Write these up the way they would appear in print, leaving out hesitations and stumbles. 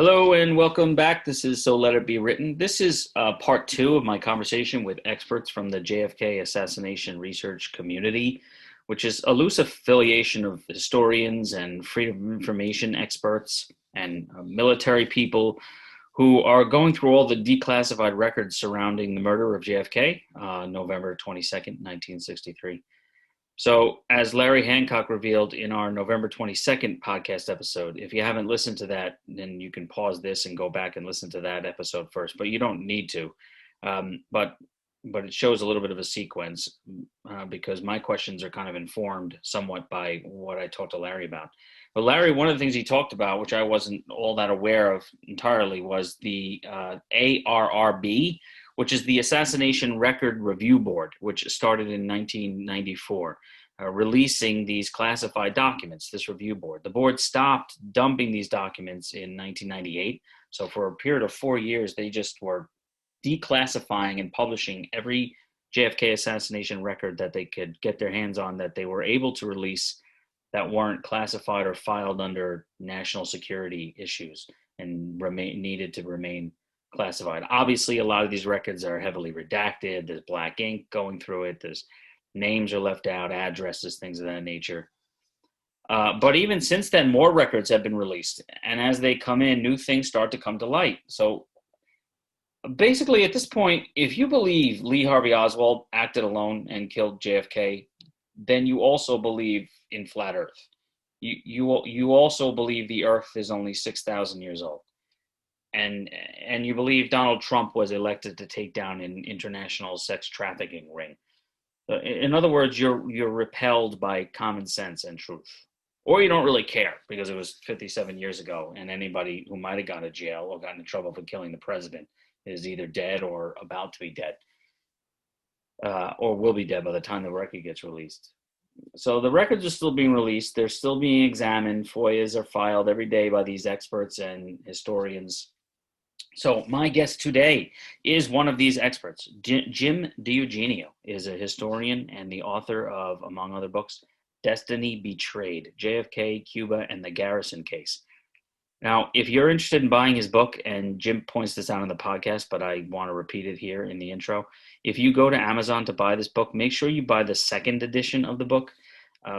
Hello and welcome back. This is So Let It Be Written. This is part two of my conversation with experts from the JFK assassination research community, which is a loose affiliation of historians and freedom of information experts and military people who are going through all the declassified records surrounding the murder of JFK, November 22nd, 1963. So, as Larry Hancock revealed in our November 22nd podcast episode, if you haven't listened to that, then you can pause this and go back and listen to that episode first, but you don't need to. But it shows a little bit of a sequence because my questions are kind of informed somewhat by what I talked to Larry about. But Larry, one of the things he talked about, which I wasn't all that aware of entirely, was the ARRB, which is the Assassination Record Review Board, which started in 1994, releasing these classified documents, this review board. The board stopped dumping these documents in 1998. So for a period of 4 years, they just were declassifying and publishing every JFK assassination record that they could get their hands on that they were able to release that weren't classified or filed under national security issues and needed to remain classified. Obviously, a lot of these records are heavily redacted. There's black ink going through it. There's names are left out, addresses, things of that nature. But even since then, more records have been released. And as they come in, new things start to come to light. So basically, at this point, if you believe Lee Harvey Oswald acted alone and killed JFK, then you also believe in flat Earth. You also believe the Earth is only 6,000 years old. And you believe Donald Trump was elected to take down an international sex trafficking ring. In other words, you're repelled by common sense and truth. Or you don't really care because it was 57 years ago and anybody who might have gone to jail or gotten in trouble for killing the president is either dead or about to be dead. Or will be dead by the time the record gets released. So the records are still being released. They're still being examined. FOIAs are filed every day by these experts and historians. So my guest today is one of these experts. Jim DeEugenio is a historian and the author of, among other books, Destiny Betrayed, JFK, Cuba, and the Garrison Case. Now, if you're interested in buying his book, and Jim points this out in the podcast, but I want to repeat it here in the intro, if you go to Amazon to buy this book, make sure you buy the second edition of the book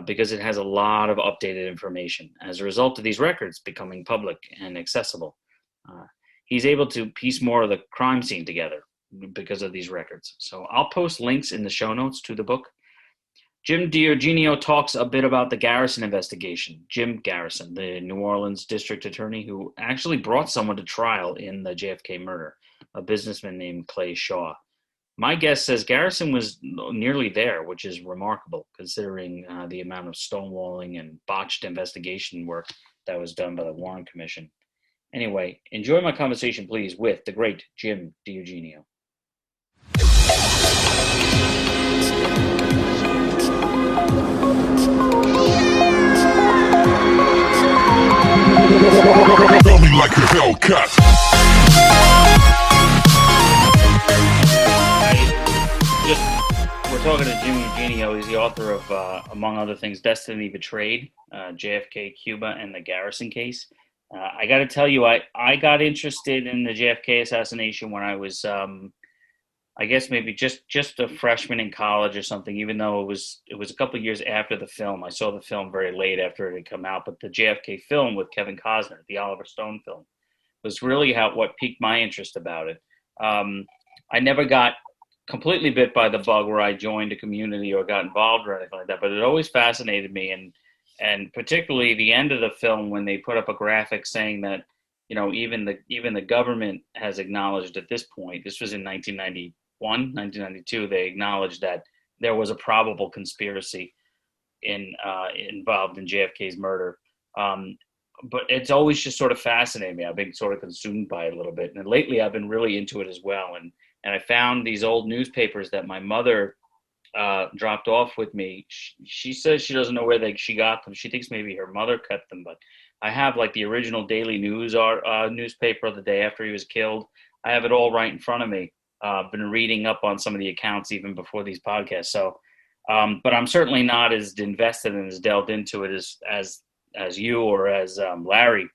because it has a lot of updated information as a result of these records becoming public and accessible. He's able to piece more of the crime scene together because of these records. So I'll post links in the show notes to the book. Jim DeEugenio talks a bit about the Garrison investigation. Jim Garrison, the New Orleans district attorney who actually brought someone to trial in the JFK murder, a businessman named Clay Shaw. My guest says Garrison was nearly there, which is remarkable considering the amount of stonewalling and botched investigation work that was done by the Warren Commission. Anyway, enjoy my conversation, please, with the great Jim DeEugenio. Tell me like a Hellcat. We're talking to Jim DeEugenio. He's the author of, among other things, Destiny Betrayed, JFK, Cuba, and the Garrison Case. I got to tell you, I got interested in the JFK assassination when I was, I guess maybe just a freshman in college or something. Even though it was a couple of years after the film. I saw the film very late after it had come out. But the JFK film with Kevin Costner, the Oliver Stone film, was really what piqued my interest about it. I never got completely bit by the bug where I joined a community or got involved or anything like that. But it always fascinated me and particularly the end of the film when they put up a graphic saying that, you know, even the government has acknowledged at this point, this was in 1991, 1992, they acknowledged that there was a probable conspiracy involved in JFK's murder. But it's always just sort of fascinated me. I've been sort of consumed by it a little bit. And lately I've been really into it as well. And I found these old newspapers that my mother dropped off with me. She says she doesn't know where she got them. She thinks maybe her mother cut them, but I have like the original Daily News newspaper the day after he was killed. I have it all right in front of me. I've been reading up on some of the accounts even before these podcasts. So, but I'm certainly not as invested and as delved into it as you or as Larry.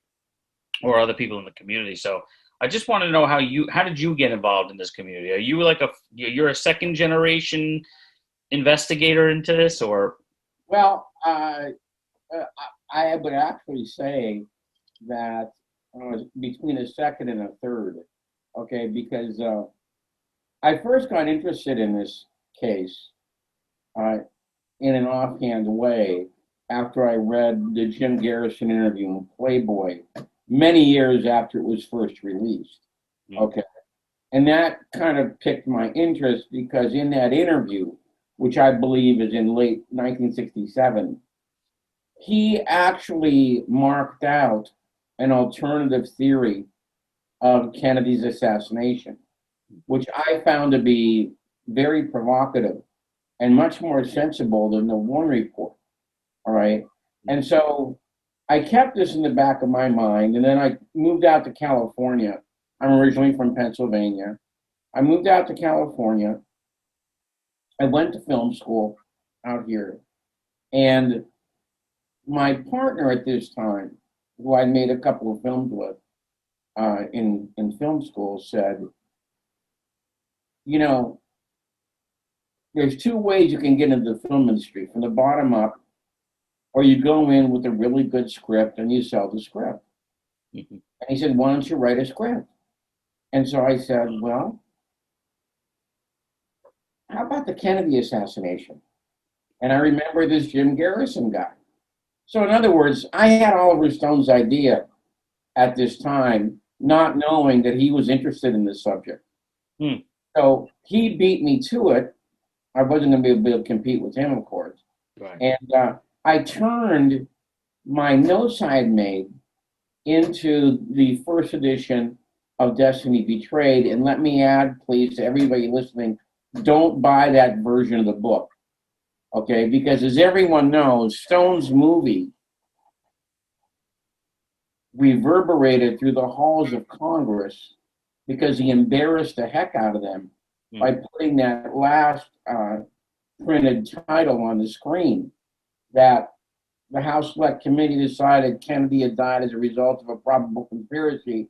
or other people in the community. So I just want to know how did you get involved in this community? Are you like you're a second generation investigator into this, or? Well, I would actually say that I was between a second and a third, okay, because I first got interested in this case uh, in an offhand way after I read the Jim Garrison interview in Playboy many years after it was first released. Okay. And that kind of piqued my interest because in that interview, which I believe is in late 1967, he actually marked out an alternative theory of Kennedy's assassination, which I found to be very provocative and much more sensible than the Warren report. All right. And so I kept this in the back of my mind. And then I moved out to California. I'm originally from Pennsylvania. I moved out to California. I went to film school out here. And my partner at this time, who I made a couple of films with in film school, said, you know, there's two ways you can get into the film industry, from the bottom up, or you go in with a really good script and you sell the script. Mm-hmm. And he said, why don't you write a script? And so I said, well, how about the Kennedy assassination? And I remember this Jim Garrison guy. So in other words, I had Oliver Stone's idea at this time, not knowing that he was interested in this subject. So he beat me to it. I wasn't going to be able to compete with him, of course. Right. And I turned my notes I had made into the first edition of Destiny Betrayed. And let me add, please, to everybody listening, don't buy that version of the book. Okay, because as everyone knows, Stone's movie reverberated through the halls of Congress because he embarrassed the heck out of them by putting that last printed title on the screen, that the House Select Committee decided Kennedy had died as a result of a probable conspiracy,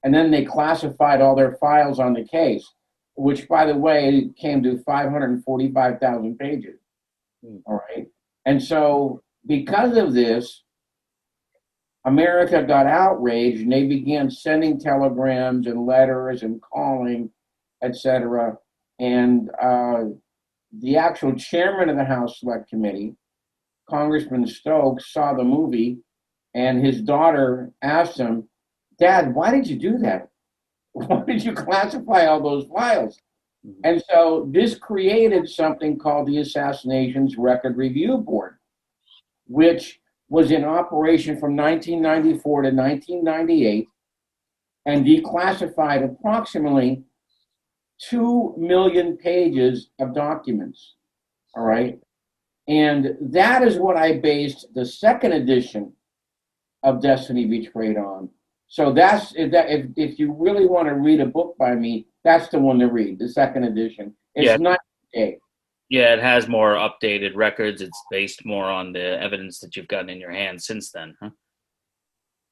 and then they classified all their files on the case, which, by the way, came to 545,000 pages. All right. And so because of this, America got outraged and they began sending telegrams and letters and calling, etc. And the actual chairman of the House Select Committee, Congressman Stokes, saw the movie, and his daughter asked him, Dad, why did you do that? Why did you classify all those files? And so this created something called the Assassinations Record Review Board, which was in operation from 1994 to 1998 and declassified approximately 2 million pages of documents. All right. And that is what I based the second edition of Destiny Betrayed on. So that's if you really want to read a book by me, that's the one to read, the second edition. It's not today. Yeah, it has more updated records. It's based more on the evidence that you've gotten in your hands since then, huh?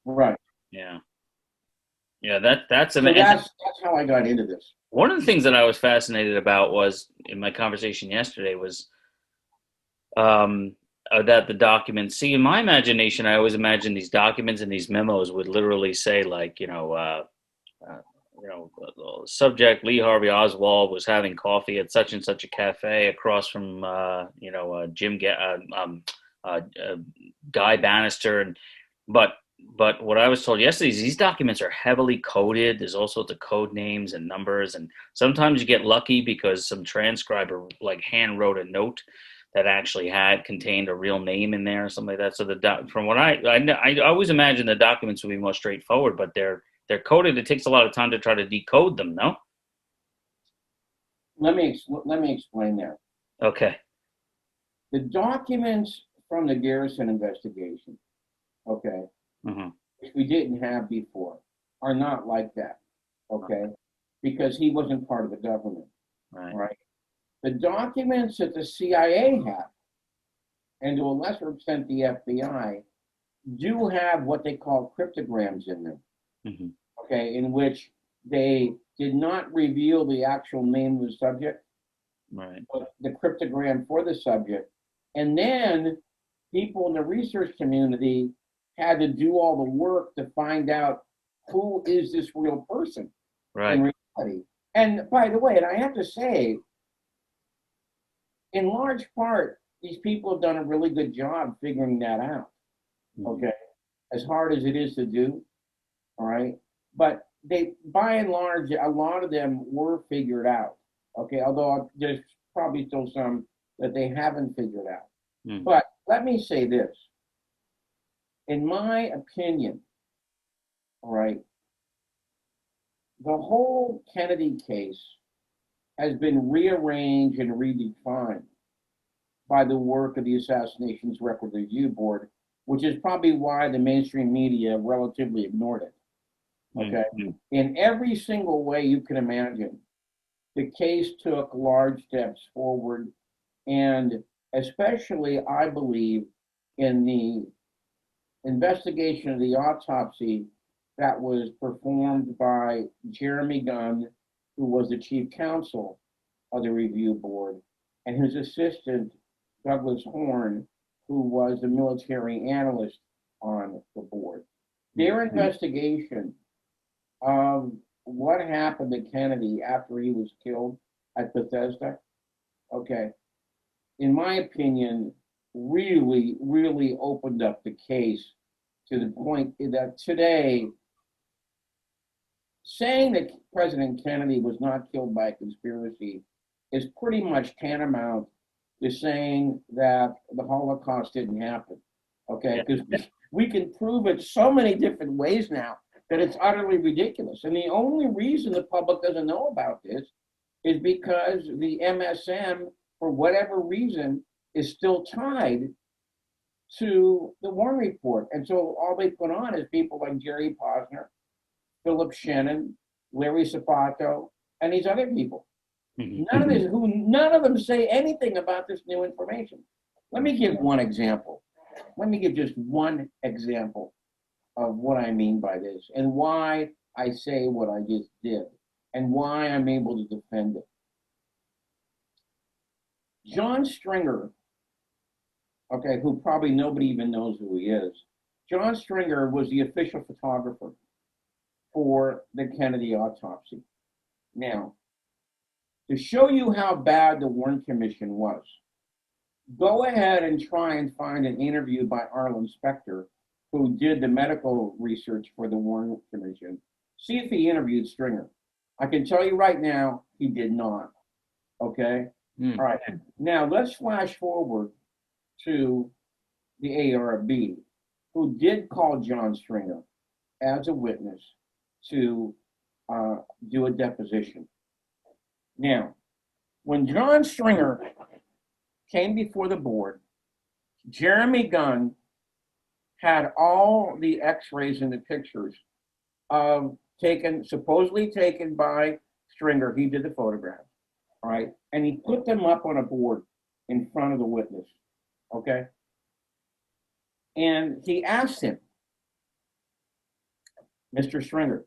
Right. Yeah. Yeah, that's amazing. So that's how I got into this. One of the things that I was fascinated about was, in my conversation yesterday, was that the documents. See, in my imagination, I always imagined these documents and these memos would literally say, like, subject Lee Harvey Oswald was having coffee at such and such a cafe across from Guy Bannister, but what I was told yesterday is these documents are heavily coded. There's all sorts of code names and numbers, and sometimes you get lucky because some transcriber like hand wrote a note that actually contained a real name in there or something like that. So from what I always imagine the documents would be more straightforward, but they're coded. It takes a lot of time to try to decode them, no? Let me explain that. Okay. The documents from the Garrison investigation, okay, which we didn't have before, are not like that, okay, because he wasn't part of the government, right? The documents that the CIA have, and to a lesser extent the FBI, do have what they call cryptograms in them. Hmm. okay, in which they did not reveal the actual name of the subject, Right. but the cryptogram for the subject. And then people in the research community had to do all the work to find out who is this real person in Right. reality. And by the way, and I have to say, in large part, these people have done a really good job figuring that out. Mhm. Okay, as hard as it is to do, all right. But they, by and large, a lot of them were figured out. Okay, although there's probably still some that they haven't figured out. Mhm. But let me say this: in my opinion, all right, the whole Kennedy case has been rearranged and redefined by the work of the Assassinations Record Review Board, which is probably why the mainstream media relatively ignored it. Okay. Mhm. In every single way you can imagine, the case took large steps forward, and especially, I believe, in the investigation of the autopsy that was performed by Jeremy Gunn, who was the chief counsel of the review board, and his assistant, Douglas Horn, who was the military analyst on the board. Their investigation of what happened to Kennedy after he was killed at Bethesda, okay, in my opinion, really, really opened up the case to the point that today, saying that President Kennedy was not killed by a conspiracy is pretty much tantamount to saying that the Holocaust didn't happen. Okay, because we can prove it so many different ways now that it's utterly ridiculous. And the only reason the public doesn't know about this is because the MSM, for whatever reason, is still tied to the Warren Report. And so all they put on is people like Jerry Posner, Philip Shannon, Larry Sapato, and these other people. Mhm. None of them say anything about this new information. Let me give one example. Let me give just one example of what I mean by this and why I say what I just did and why I'm able to defend it. John Stringer, okay, who probably nobody even knows who he is. John Stringer was the official photographer for the Kennedy autopsy. Now, to show you how bad the Warren Commission was, go ahead and try and find an interview by Arlen Specter, who did the medical research for the Warren Commission. See if he interviewed Stringer. I can tell you right now, he did not. Okay? Mhm. All right. Now, let's flash forward to the ARB, who did call John Stringer as a witness to do a deposition. Now, when John Stringer came before the board, Jeremy Gunn had all the x-rays and the pictures supposedly taken by Stringer. He did the photographs, all right? And he put them up on a board in front of the witness, okay? And he asked him, Mr. Stringer,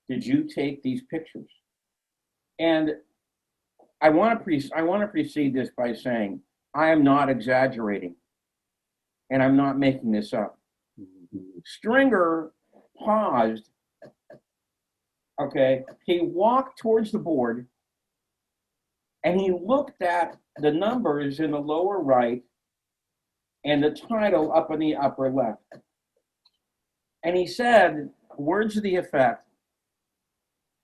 did you take these pictures? And I want to precede this by saying I am not exaggerating, and I'm not making this up. Stringer paused. Okay, he walked towards the board, and he looked at the numbers in the lower right and the title up in the upper left, and he said words to the effect,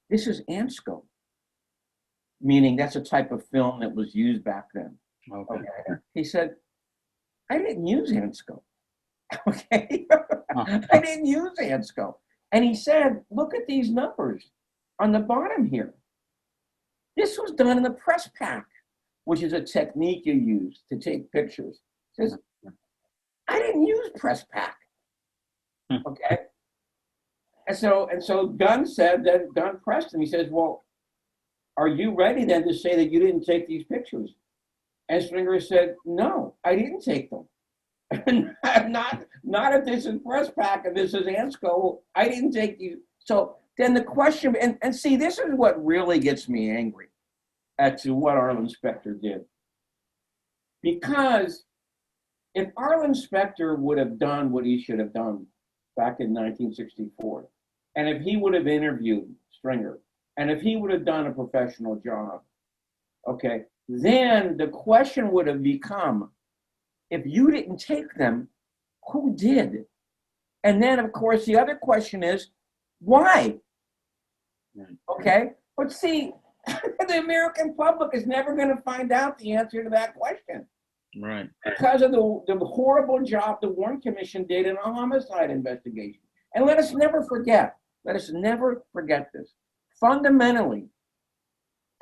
"This is Ansco," meaning that's a type of film that was used back then. Okay. He said, I didn't use Ansco. Okay. I didn't use Ansco. And he said, look at these numbers on the bottom here. This was done in the press pack, which is a technique you use to take pictures. He says, I didn't use press pack. Okay. And so Gunn said that Gunn pressed him. He says, well, are you ready then to say that you didn't take these pictures? And Stringer said, no, I didn't take them. not if this is press pack and this is Ansco. I didn't take you. So then the question, and see, this is what really gets me angry at to what Arlen Specter did. Because if Arlen Specter would have done what he should have done back in 1964, and if he would have interviewed Stringer, and if he would have done a professional job, okay, then the question would have become, if you didn't take them, who did? And then, of course, the other question is, why? Okay, but see, the American public is never going to find out the answer to that question. Right. Because of the horrible job the Warren Commission did in a homicide investigation. And let us never forget this. Fundamentally,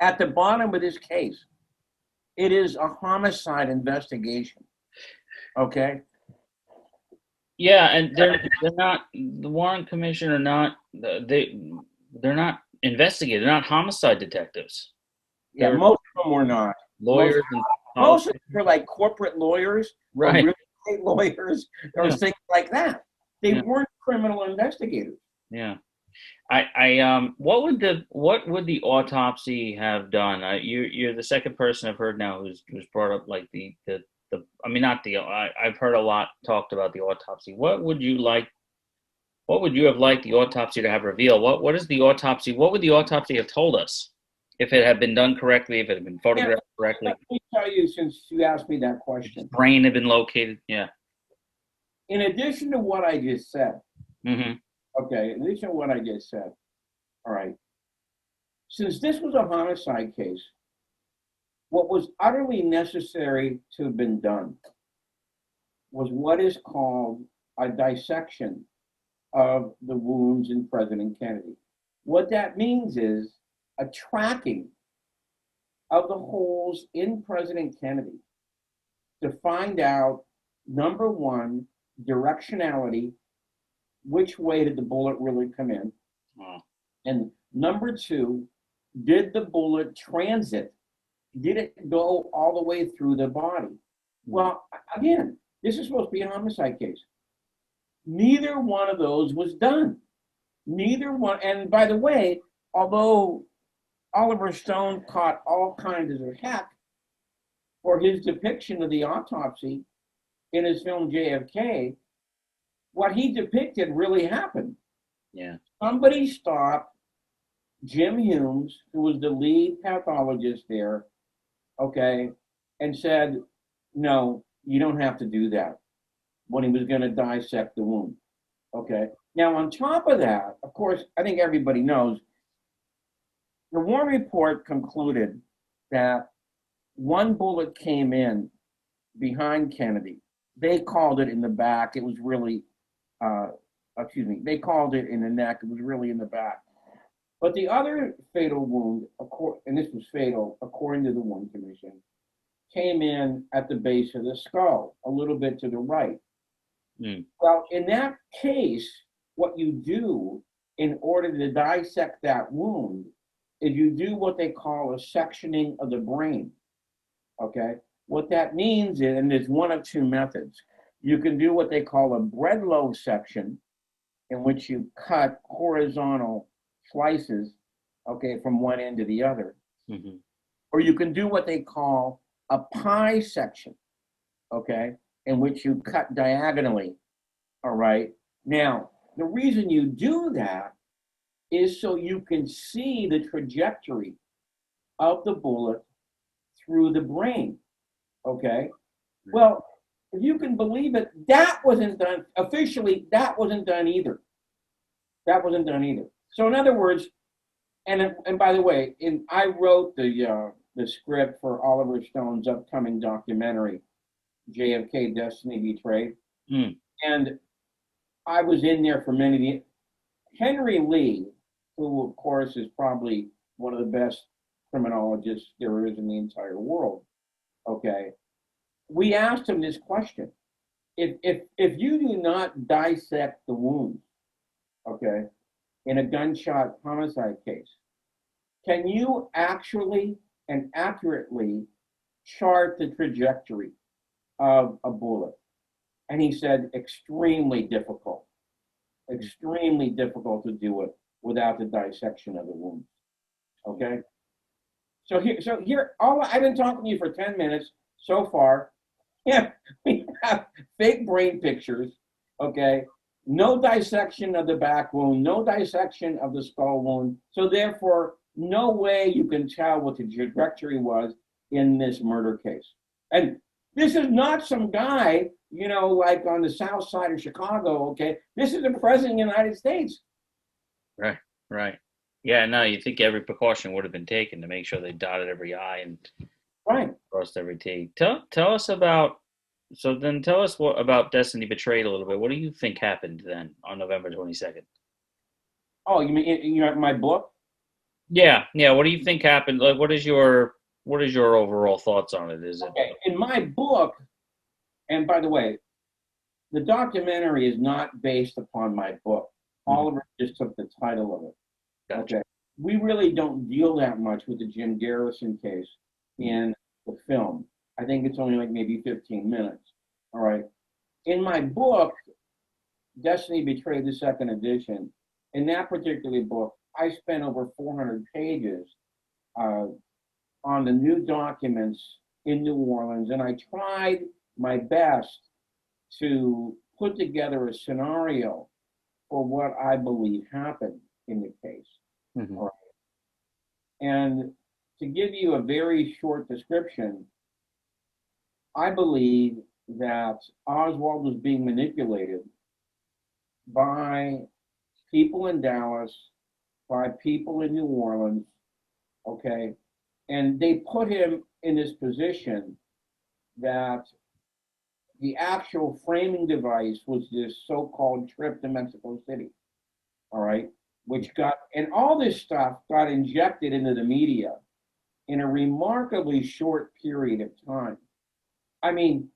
at the bottom of this case, it is a homicide investigation. Okay? Yeah, and they're not, the Warren Commission are not, they're not investigators, they're not homicide detectives. Yeah, They're most of them were not. lawyers Most of them were like corporate lawyers, or right. real estate lawyers, or things like that. They weren't criminal investigators. Yeah. What would the autopsy have done? You're the second person I've heard now who's brought up like I've heard a lot talked about the autopsy. What would you have liked the autopsy to have revealed? What would the autopsy have told us if it had been done correctly, if it had been photographed correctly? Let me tell you, since you asked me that question. Brain had been located. Yeah. In addition to what I just said, Mm-hmm. okay, in addition to what I just said, all right, since this was a homicide case, what was utterly necessary to have been done was what is called a dissection of the wounds in President Kennedy. What that means is a tracking of the holes in President Kennedy to find out, number one, directionality, which way did the bullet really come in? Wow. And number two, did the bullet transit? Did it go all the way through the body? Well, again, this is supposed to be a homicide case. Neither one of those was done. Neither one, and by the way, although Oliver Stone caught all kinds of heck for his depiction of the autopsy in his film JFK, what he depicted really happened. Yeah. Somebody stopped Jim Humes, who was the lead pathologist there, okay, and said, no, you don't have to do that, when he was going to dissect the wound. Okay. Now, on top of that, of course, I think everybody knows, the Warren report concluded that one bullet came in behind Kennedy. They called it in the back. It was really, they called it in the neck. It was really in the back. But the other fatal wound, and this was fatal, according to the Warren Commission, came in at the base of the skull, a little bit to the right. Mm. Well, in that case, what you do in order to dissect that wound is you do what they call a sectioning of the brain. Okay? What that means is, and there's one of two methods. You can do what they call a bread loaf section, in which you cut horizontal slices, okay, from one end to the other. Mm-hmm. Or you can do what they call a pie section, okay, in which you cut diagonally, all right? Now, the reason you do that is so you can see the trajectory of the bullet through the brain, okay? Well, if you can believe it, that wasn't done, officially, that wasn't done either. That wasn't done either. So in other words, and by the way, I wrote the script for Oliver Stone's upcoming documentary, JFK Destiny Betrayed. Mm. And I was in there for many years. Henry Lee, who of course is probably one of the best criminologists there is in the entire world, okay, we asked him this question. If you do not dissect the wounds, okay, in a gunshot homicide case, can you actually and accurately chart the trajectory of a bullet? And he said, extremely difficult to do it without the dissection of the wounds. Okay? So here, all I've been talking to you for 10 minutes so far. Yeah, we have fake brain pictures, okay? No dissection of the back wound, no dissection of the skull wound. So therefore, no way you can tell what the trajectory was in this murder case. And this is not some guy, like on the south side of Chicago, okay? This is the president of the United States. Right, right. Yeah, no, you think every precaution would have been taken to make sure they dotted every I and Right. crossed every T. Tell us about, tell us what about Destiny Betrayed a little bit. What do you think happened then on November 22nd? Oh, you mean my book? Yeah. What do you think happened? Like, what is your overall thoughts on it? Is it Okay, in my book, and by the way, the documentary is not based upon my book. Oliver just took the title of it. Gotcha. Okay. We really don't deal that much with the Jim Garrison case in the film. I think it's only like maybe 15 minutes. All right. In my book, Destiny Betrayed, the second edition, in that particular book, I spent over 400 pages on the new documents in New Orleans, and I tried my best to put together a scenario for what I believe happened in the case. Mm-hmm. All right. And to give you a very short description, I believe that Oswald was being manipulated by people in Dallas, by people in New Orleans, okay? And they put him in this position that the actual framing device was this so-called trip to Mexico City, all right? Which and all this stuff got injected into the media in a remarkably short period of time. I mean,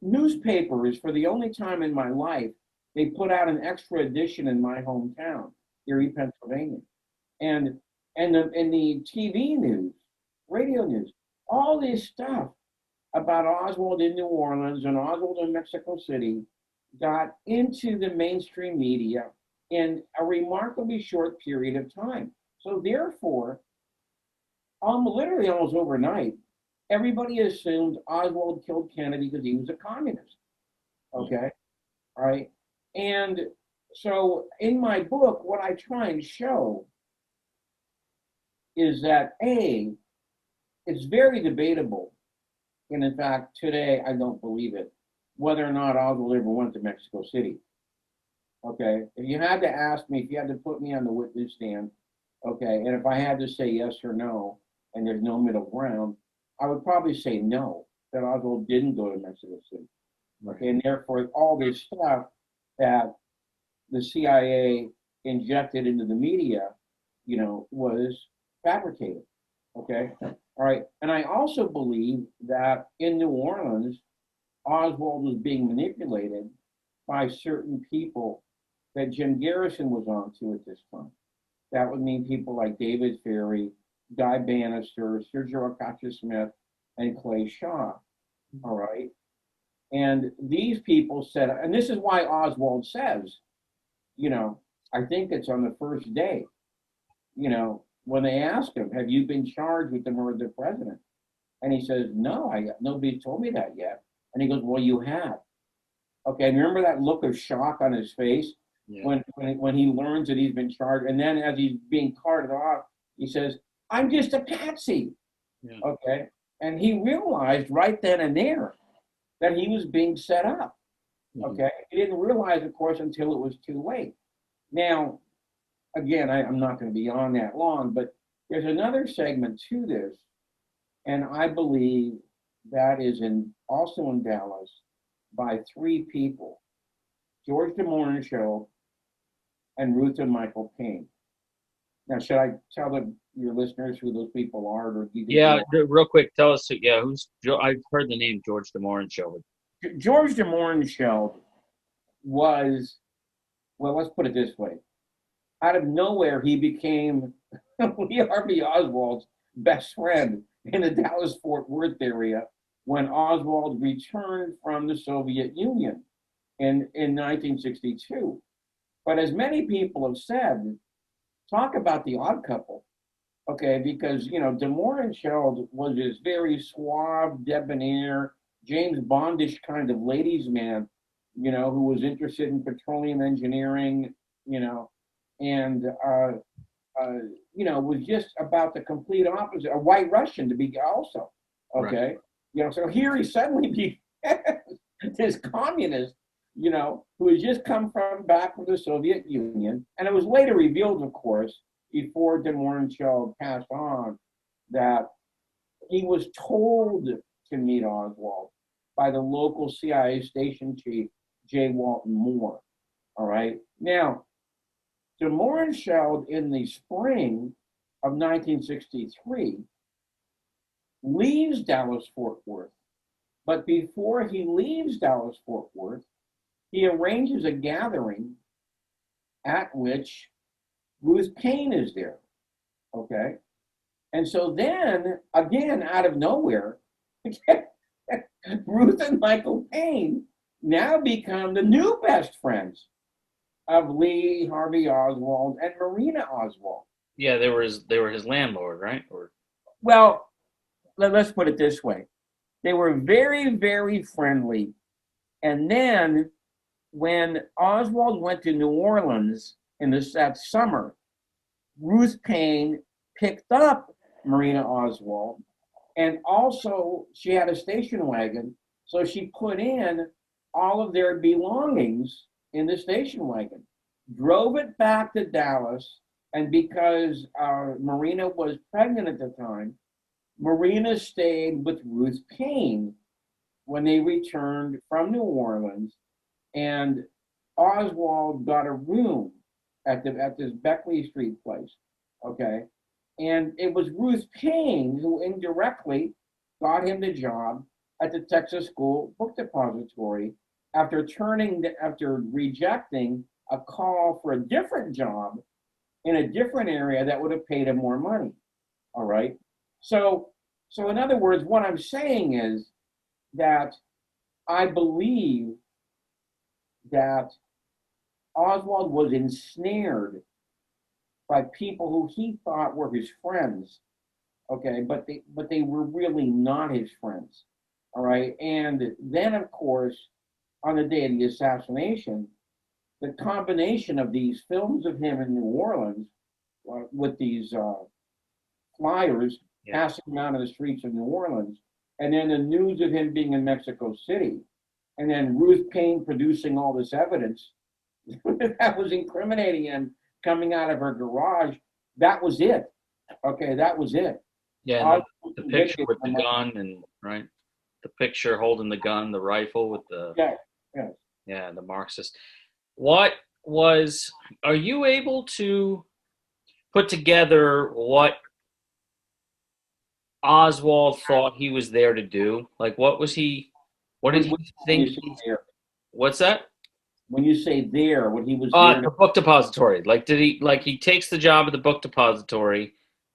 newspapers, for the only time in my life, they put out an extra edition in my hometown, Erie, Pennsylvania. And the TV news, radio news, all this stuff about Oswald in New Orleans and Oswald in Mexico City got into the mainstream media in a remarkably short period of time. So therefore, literally almost overnight, everybody assumed Oswald killed Kennedy because he was a communist. Okay, all right. And so in my book, what I try and show is that it's very debatable, and in fact, today I don't believe it, whether or not Oswald ever went to Mexico City. Okay, if you had to ask me, if you had to put me on the witness stand, okay, and if I had to say yes or no, and there's no middle ground, I would probably say no, that Oswald didn't go to Mexico City. Okay, and therefore all this stuff that the CIA injected into the media, was fabricated. Okay, all right, and I also believe that in New Orleans, Oswald was being manipulated by certain people that Jim Garrison was onto at this time. That would mean people like David Ferry, Guy Bannister, Sergio Acacia-Smith, and Clay Shaw. All right. And these people said, and this is why Oswald says, I think it's on the first day, when they ask him, have you been charged with the murder of the president? And he says, no, nobody told me that yet. And he goes, well, you have. Okay, and remember that look of shock on his face when he learns that he's been charged, and then as he's being carted off, he says, "I'm just a patsy." Yeah. Okay, and he realized right then and there that he was being set up. Mm-hmm. Okay, he didn't realize, of course, until it was too late. Now, again, I'm not going to be on that long, but there's another segment to this, and I believe that is also in Dallas by three people: George DeMorningshow and Ruth and Michael Payne. Now, should I tell your listeners who those people are? Or real quick, tell us. Yeah, who's? I've heard the name George DeMorninghow. George DeMorninghow was, well, let's put it this way: out of nowhere, he became Lee Harvey Oswald's best friend in the Dallas-Fort Worth area when Oswald returned from the Soviet Union. in 1962. But as many people have said, talk about the odd couple, okay? Because De Mohrenschildt was this very suave, debonair, James Bondish kind of ladies' man, who was interested in petroleum engineering, and was just about the complete opposite. A white Russian to be also, okay? Right. So here he suddenly be this communist, who has just come back from the Soviet Union. And it was later revealed, of course, before De Mohrenschildt passed on, that he was told to meet Oswald by the local CIA station chief, J. Walton Moore. All right. Now, De Mohrenschildt in the spring of 1963 leaves Dallas-Fort Worth. But before he leaves Dallas-Fort Worth, he arranges a gathering at which Ruth Paine is there, okay? And so then, again, out of nowhere, Ruth and Michael Paine now become the new best friends of Lee Harvey Oswald and Marina Oswald. Yeah, they were his landlord, right? Well, let's put it this way. They were very, very friendly. And then when Oswald went to New Orleans that summer, Ruth Paine picked up Marina Oswald, and also she had a station wagon, so she put in all of their belongings in the station wagon, drove it back to Dallas, and because Marina was pregnant at the time, Marina stayed with Ruth Paine when they returned from New Orleans, and Oswald got a room at this Beckley Street place, okay? And it was Ruth Paine who indirectly got him the job at the Texas School Book Depository after rejecting a call for a different job in a different area that would have paid him more money, all right? So in other words, what I'm saying is that I believe that Oswald was ensnared by people who he thought were his friends, okay, but they were really not his friends, all right? And then, of course, on the day of the assassination, the combination of these films of him in New Orleans with these flyers passing around in the streets of New Orleans, and then the news of him being in Mexico City, and then Ruth Paine producing all this evidence that was incriminating him coming out of her garage. That was it. Okay, that was it. Yeah, the picture with the gun, and right, the picture holding the gun, the rifle with the the Marxist. Are you able to put together what Oswald thought he was there to do? Like, what did he think? What's that? When you say there, what he was there the book depository. Like, he takes the job at the book depository.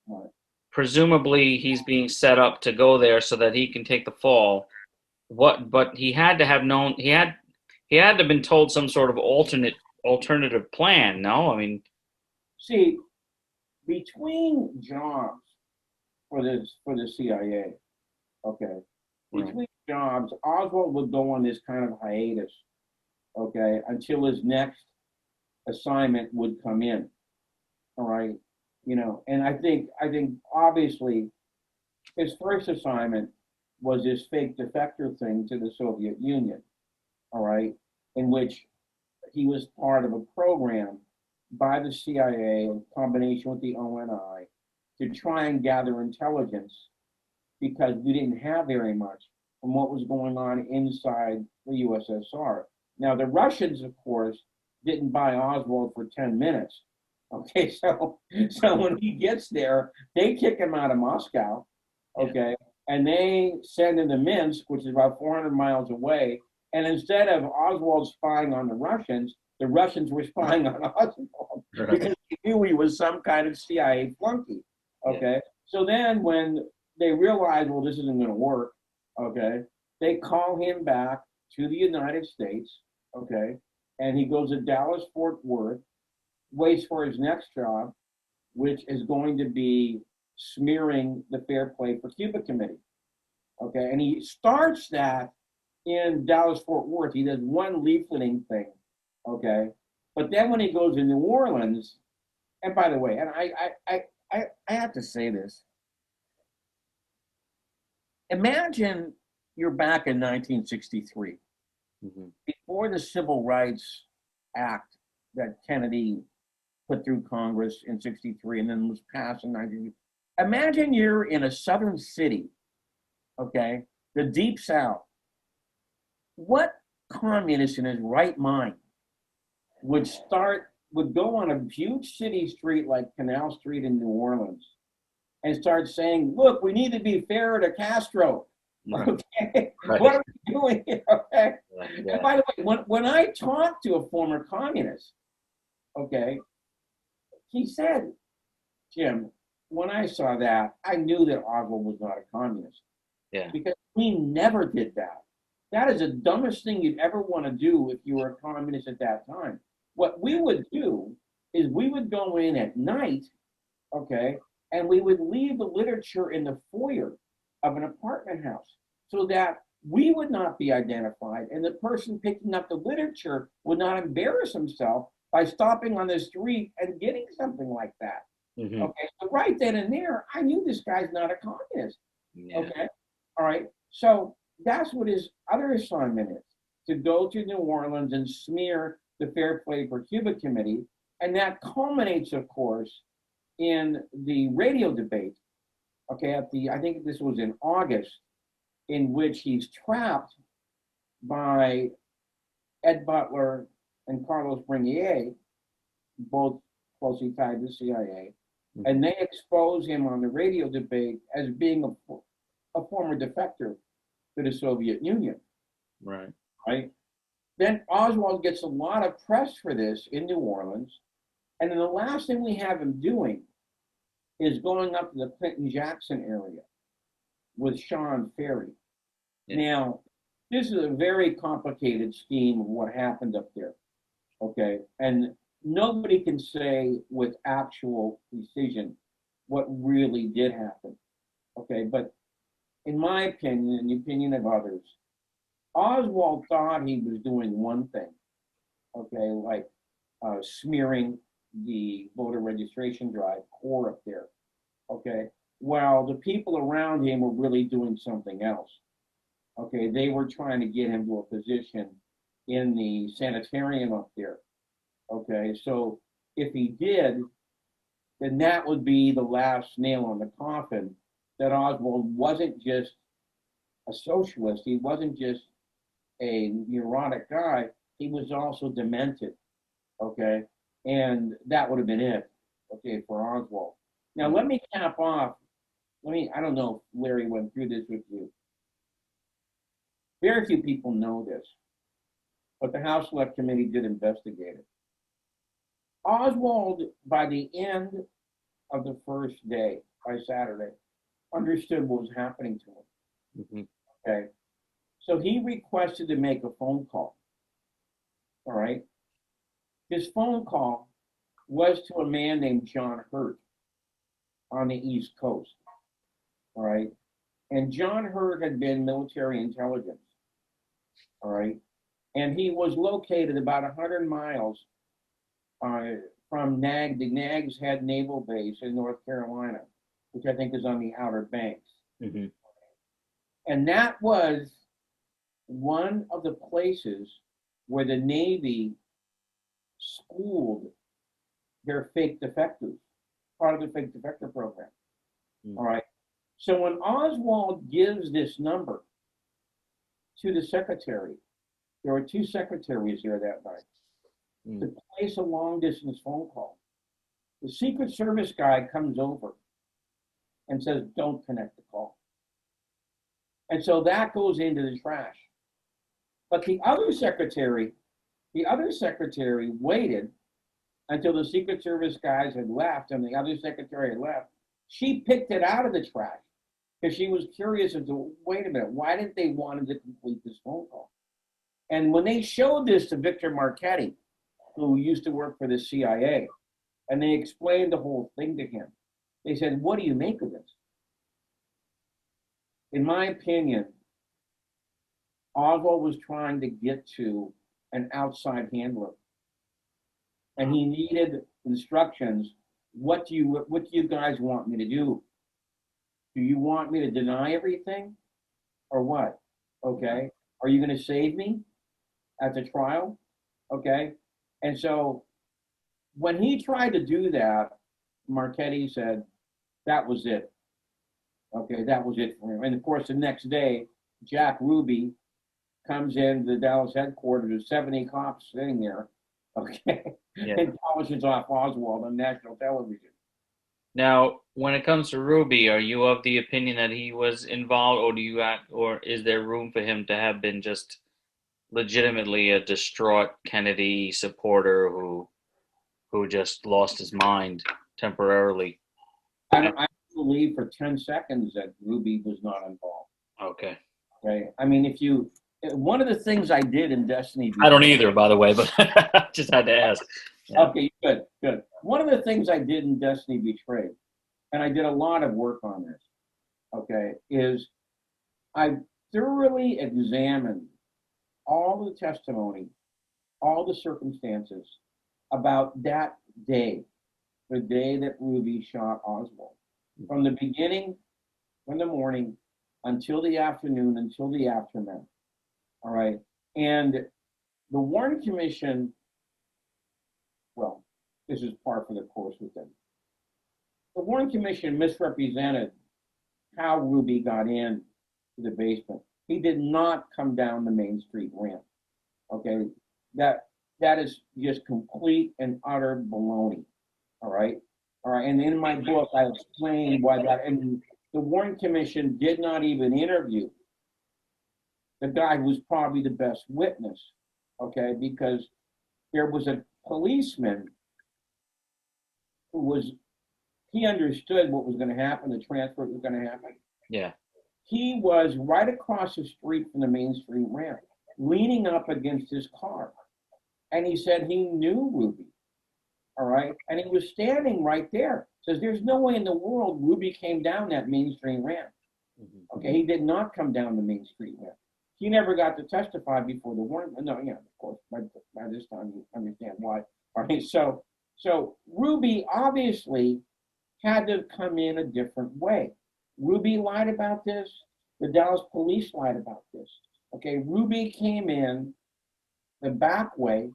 Right. Presumably, he's being set up to go there so that he can take the fall. But he had to have known, he had to have been told some sort of alternative plan. No, I mean, see, between jobs for the CIA, okay, between jobs, Oswald would go on this kind of hiatus, okay, until his next assignment would come in. All right. And I think obviously his first assignment was this fake defector thing to the Soviet Union, all right, in which he was part of a program by the CIA in combination with the ONI to try and gather intelligence, because we didn't have very much from what was going on inside the USSR. Now, the Russians, of course, didn't buy Oswald for 10 minutes. Okay, so when he gets there, they kick him out of Moscow, okay, and they send him to Minsk, which is about 400 miles away. And instead of Oswald spying on the Russians were spying on Oswald because they knew he was some kind of CIA flunky, okay? Yeah. So then when they realize, well, this isn't going to work, okay, they call him back to the United States, okay? And he goes to Dallas, Fort Worth, waits for his next job, which is going to be smearing the Fair Play for Cuba Committee, okay? And he starts that in Dallas, Fort Worth. He does one leafleting thing, okay? But then when he goes to New Orleans, and by the way, and I have to say this. Imagine you're back in 1963, before the Civil Rights Act that Kennedy put through Congress in 63 and then was passed in 19. Imagine you're in a southern city, okay, the Deep South. What communist in his right mind would go on a huge city street like Canal Street in New Orleans and start saying, look, we need to be fairer to Castro. Okay, right. What are we doing here? Okay. Yeah. And by the way, when I talked to a former communist, okay, he said, Jim, when I saw that, I knew that Oswald was not a communist. Yeah. Because he never did that. That is the dumbest thing you'd ever want to do if you were a communist at that time. What we would do is we would go in at night, okay, and we would leave the literature in the foyer of an apartment house so that we would not be identified and the person picking up the literature would not embarrass himself by stopping on the street and getting something like that. Mm-hmm. Okay, so right then and there, I knew this guy's not a communist. Yeah. Okay, all right. So that's what his other assignment is, to go to New Orleans and smear the Fair Play for Cuba Committee. And that culminates, of course, in the radio debate. Okay, I think this was in August, in which he's trapped by Ed Butler and Carlos Brunier, both closely tied to the CIA, and they expose him on the radio debate as being a former defector to the Soviet Union. Right. Right. Then Oswald gets a lot of press for this in New Orleans, and then the last thing we have him doing is going up to the Clinton-Jackson area with Sean Ferry. Yeah. Now, this is a very complicated scheme of what happened up there, okay? And nobody can say with actual precision what really did happen, okay? But in my opinion, and the opinion of others, Oswald thought he was doing one thing, okay, like smearing the voter registration drive core up there, okay, while the people around him were really doing something else. Okay, they were trying to get him to a position in the sanitarium up there. Okay, so if he did, then that would be the last nail on the coffin, that Oswald wasn't just a socialist, he wasn't just a neurotic guy, he was also demented. Okay, and that would have been it, okay, for Oswald. Now let me cap off, I don't know if Larry went through this with you. Very few people know this, but the House Select Committee did investigate it. Oswald, by the end of the first day, by Saturday, understood what was happening to him. Mm-hmm. Okay, so he requested to make a phone call. All right, his phone call was to a man named John Hurt on the East Coast. All right, and John Hurt had been military intelligence. All right, and he was located about 100 miles from the Nags Head Naval Base in North Carolina, which I think is on the Outer Banks. Mm-hmm. And that was one of the places where the Navy schooled their fake defectors, part of the fake defector program. Mm-hmm. All right. So when Oswald gives this number to the secretary, there were two secretaries there that night, to place a long distance phone call. The Secret Service guy comes over and says, don't connect the call. And so that goes into the trash. But the other secretary waited until the Secret Service guys had left and the other secretary had left. She picked it out of the trash because she was curious as to, wait a minute, why didn't they want him to complete this phone call? And when they showed this to Victor Marchetti, who used to work for the CIA, and they explained the whole thing to him, they said, "What do you make of this?" In my opinion, Oswald was trying to get to an outside handler, and he needed instructions. What do you guys want me to do? Do you want me to deny everything, or what? Okay, are you going to save me at the trial? Okay, and so when he tried to do that, Marchetti said that was it. Okay, that was it for him. And of course, the next day, Jack Ruby comes in to the Dallas headquarters. There's 70 cops sitting there, okay, and polishes off Oswald on national television. Now, when it comes to Ruby, are you of the opinion that he was involved, or is there room for him to have been just legitimately a distraught Kennedy supporter who just lost his mind temporarily? I believe for 10 seconds that Ruby was not involved. Okay. Okay. I mean, one of the things I did in Destiny. I don't either, by the way, but just had to ask. Yeah. Okay, good. One of the things I did in Destiny Betrayed, and I did a lot of work on this, okay, is I thoroughly examined all the testimony, all the circumstances about that day, the day that Ruby shot Oswald. From the beginning, from the morning, until the afternoon, until the aftermath. All right. And the Warren Commission, well, this is par for the course with them. The Warren Commission misrepresented how Ruby got in to the basement. He did not come down the Main Street ramp. Okay. That is just complete and utter baloney. All right. All right. And in my book, I explain why that, and the Warren Commission did not even interview the guy who was probably the best witness, okay, because there was a policeman he understood what was going to happen, the transfer was going to happen. Yeah. He was right across the street from the Main Street ramp, leaning up against his car. And he said he knew Ruby, all right? And he was standing right there. Says there's no way in the world Ruby came down that Main Street ramp. Okay, he did not come down the Main Street ramp. He never got to testify before the warrant. No, yeah, of course. By this time, you understand why. All right. So Ruby obviously had to come in a different way. Ruby lied about this. The Dallas police lied about this. Okay. Ruby came in the back way.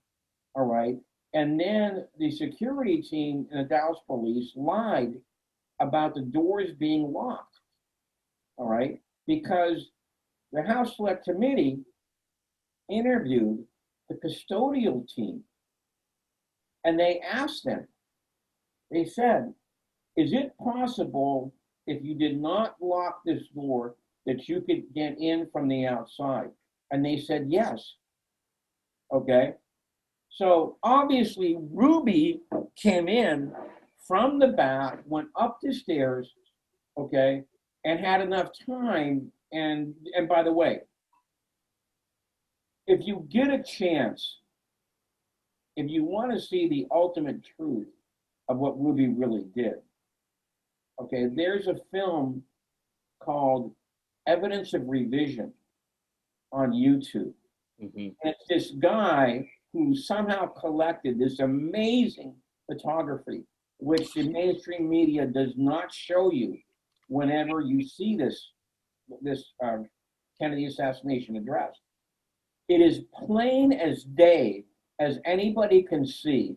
All right. And then the security team and the Dallas police lied about the doors being locked. All right. Because the House Select Committee interviewed the custodial team, and they asked them, they said, is it possible if you did not lock this door that you could get in from the outside? And they said yes. Okay. So obviously Ruby came in from the back, went up the stairs, okay, and had enough time. And by the way, if you get a chance, if you want to see the ultimate truth of what Ruby really did, okay, there's a film called Evidence of Revision on YouTube. Mm-hmm. And it's this guy who somehow collected this amazing photography, which the mainstream media does not show you whenever you see this Kennedy assassination address. It is plain as day as anybody can see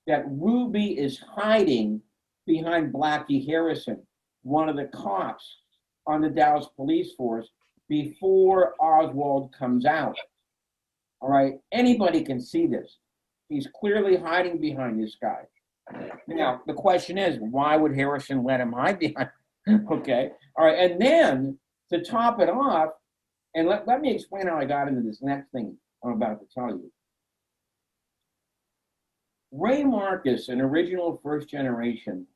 that Ruby is hiding behind Blackie Harrison, one of the cops on the Dallas police force, before Oswald comes out. All right, anybody can see this. He's clearly hiding behind this guy. Now, the question is, why would Harrison let him hide behind? Okay, all right, and then to top it off, and let me explain how I got into this next thing I'm about to tell you. Ray Marcus, an original first generation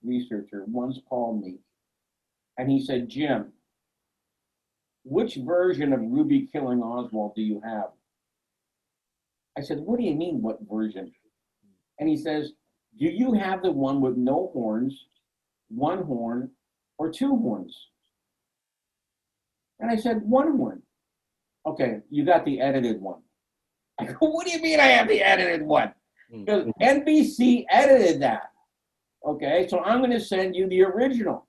researcher, once called me and he said, Jim, which version of Ruby killing Oswald do you have? I said, what do you mean, what version? And he says, do you have the one with no horns, one horn, or two horns? And I said, one horn. Okay, you got the edited one. I go, what do you mean I have the edited one? Because NBC edited that. Okay, so I'm going to send you the original.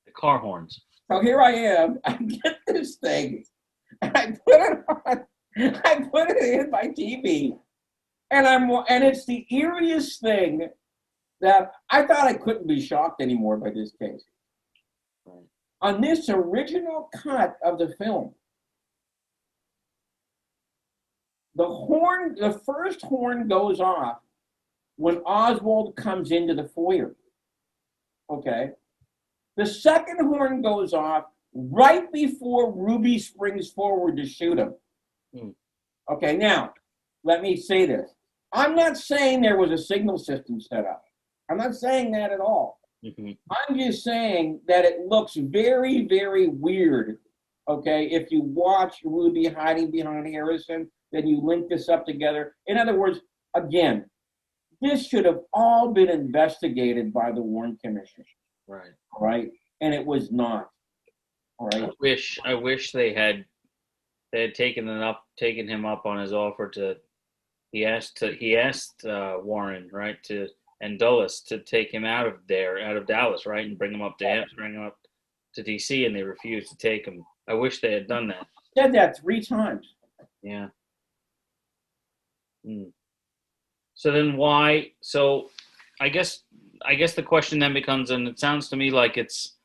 The car horns. So here I am. I get this thing, and I put it on. I put it in my TV, and it's the eeriest thing that I thought I couldn't be shocked anymore by this case. Right. On this original cut of the film, the first horn goes off when Oswald comes into the foyer. Okay. The second horn goes off right before Ruby springs forward to shoot him. Okay, now, let me say this. I'm not saying there was a signal system set up. I'm not saying that at all. I'm just saying that it looks very, very weird, okay, if you watch Ruby hiding behind Harrison, then you link this up together. In other words, again, this should have all been investigated by the Warren Commission. Right. Right? And it was not. All right. I wish they had taken him up on his offer to. He asked Warren, right, and Dulles to take him out of Dallas, right, and bring him up to DC, and they refused to take him. I wish they had done that. Said that 3 times. Yeah. So then why? So I guess the question then becomes, and it sounds to me like it's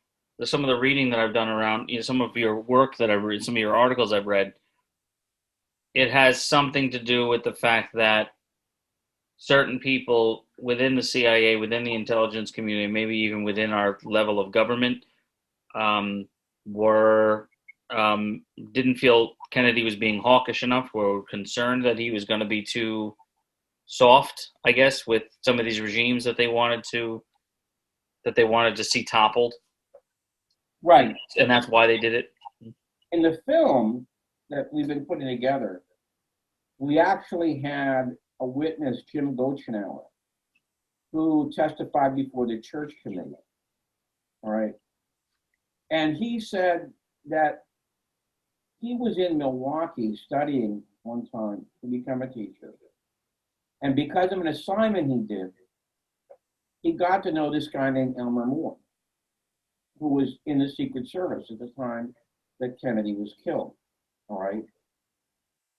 some of the reading that I've done around, some of your work that I've read, some of your articles I've read. It has something to do with the fact that certain people within the CIA, within the intelligence community, maybe even within our level of government, didn't feel Kennedy was being hawkish enough, were concerned that he was going to be too soft, I guess, with some of these regimes that they wanted to see toppled. Right. And that's why they did it. In the film that we've been putting together, we actually had a witness, Jim DeEugenio, who testified before the church committee. All right. And he said that he was in Milwaukee studying one time to become a teacher. And because of an assignment he did, he got to know this guy named Elmer Moore, who was in the Secret Service at the time that Kennedy was killed. All right.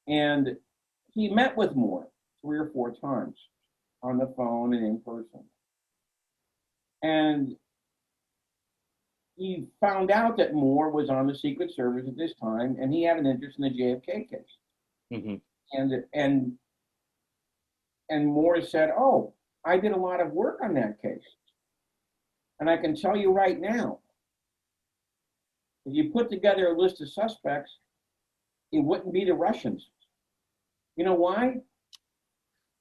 And he met with Moore 3 or 4 times on the phone and in person. And he found out that Moore was on the Secret Service at this time, and he had an interest in the JFK case. And Moore said, "Oh, I did a lot of work on that case. And I can tell you right now, if you put together a list of suspects, it wouldn't be the Russians. You know why?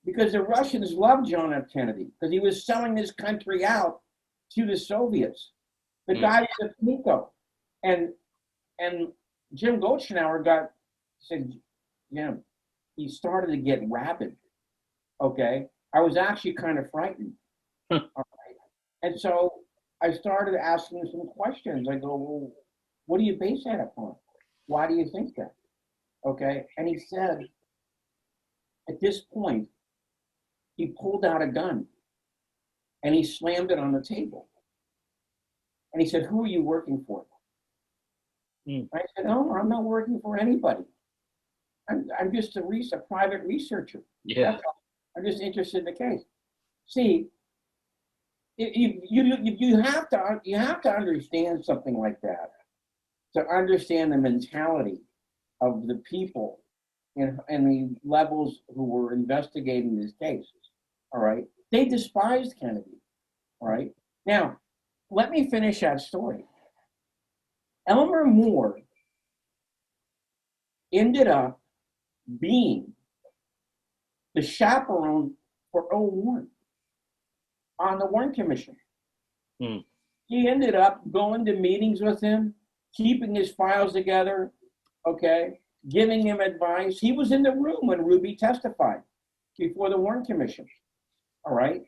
Because the Russians loved John F. Kennedy, because he was selling this country out to the Soviets. The guy was a Pinko. And Jim DeEugenio said, Jim, he started to get rabid. Okay? I was actually kind of frightened. All right? And so I started asking him some questions. I go, well, what do you base that upon? Why do you think that? Okay? And he said, at this point, he pulled out a gun and he slammed it on the table. And he said, who are you working for? I said, oh, I'm not working for anybody. I'm just a private researcher. Yeah. I'm just interested in the case. See, you have to understand something like that to understand the mentality of the people and the levels who were investigating this case. All right, they despised Kennedy. All right, now let me finish that story. Elmer Moore ended up being the chaperone for Warren on the Warren Commission. He ended up going to meetings with him, keeping his files together, okay, giving him advice. He was in the room when Ruby testified before the Warren Commission. All right.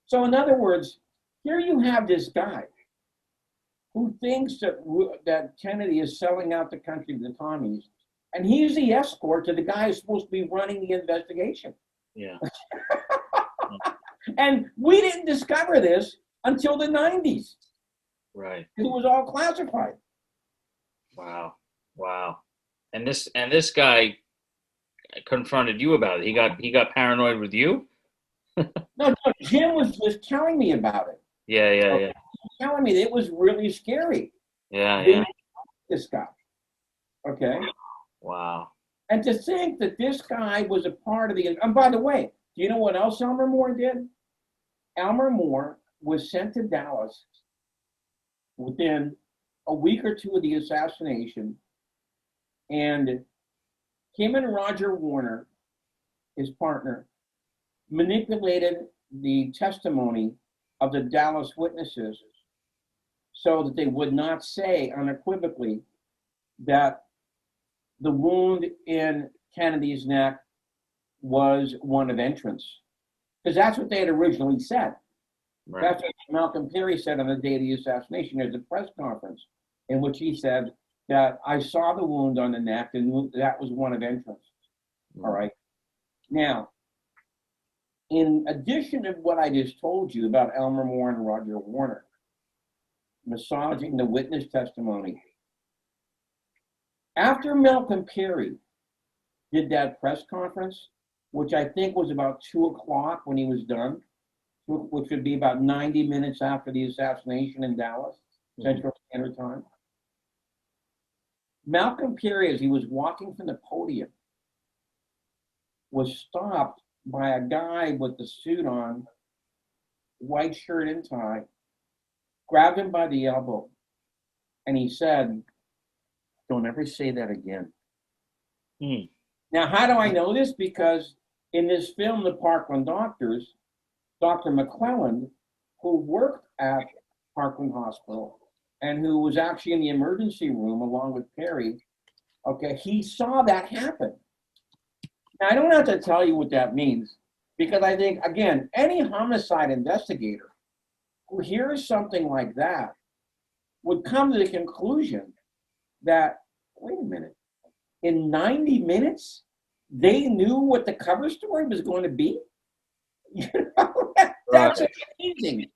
So in other words, here you have this guy who thinks that Kennedy is selling out the country to the commies, and he's the escort to the guy who's supposed to be running the investigation. Yeah. And we didn't discover this until the 90s. Right. It was all classified. Wow. Wow. And this guy confronted you about it. He got paranoid with you? No, Jim was just telling me about it. Yeah. Telling me that it was really scary. Yeah. This guy. Okay. Wow. And to think that this guy was a part of the, and by the way, do you know what else Elmer Moore did? Elmer Moore was sent to Dallas within a week or two of the assassination, and him and Roger Warner, his partner, manipulated the testimony of the Dallas witnesses so that they would not say unequivocally that the wound in Kennedy's neck was one of entrance. Because that's what they had originally said. Right. That's what Malcolm Perry said on the day of the assassination. There's a press conference in which he said that I saw the wound on the neck and that was one of entrance. All right. Now, in addition to what I just told you about Elmer Moore and Roger Warner massaging the witness testimony, after Malcolm Perry did that press conference, which I think was about 2:00 when he was done, which would be about 90 minutes after the assassination in Dallas, Central Standard Time. Malcolm Perry, as he was walking from the podium, was stopped by a guy with the suit on, white shirt and tie, grabbed him by the elbow, and he said, "Don't ever say that again." Now, how do I know this? Because in this film, The Parkland Doctors, Dr. McClelland, who worked at Parkland Hospital and who was actually in the emergency room along with Perry, okay, he saw that happen. Now, I don't have to tell you what that means, because I think, again, any homicide investigator who hears something like that would come to the conclusion that, wait a minute, in 90 minutes, they knew what the cover story was going to be? You know, that's amazing.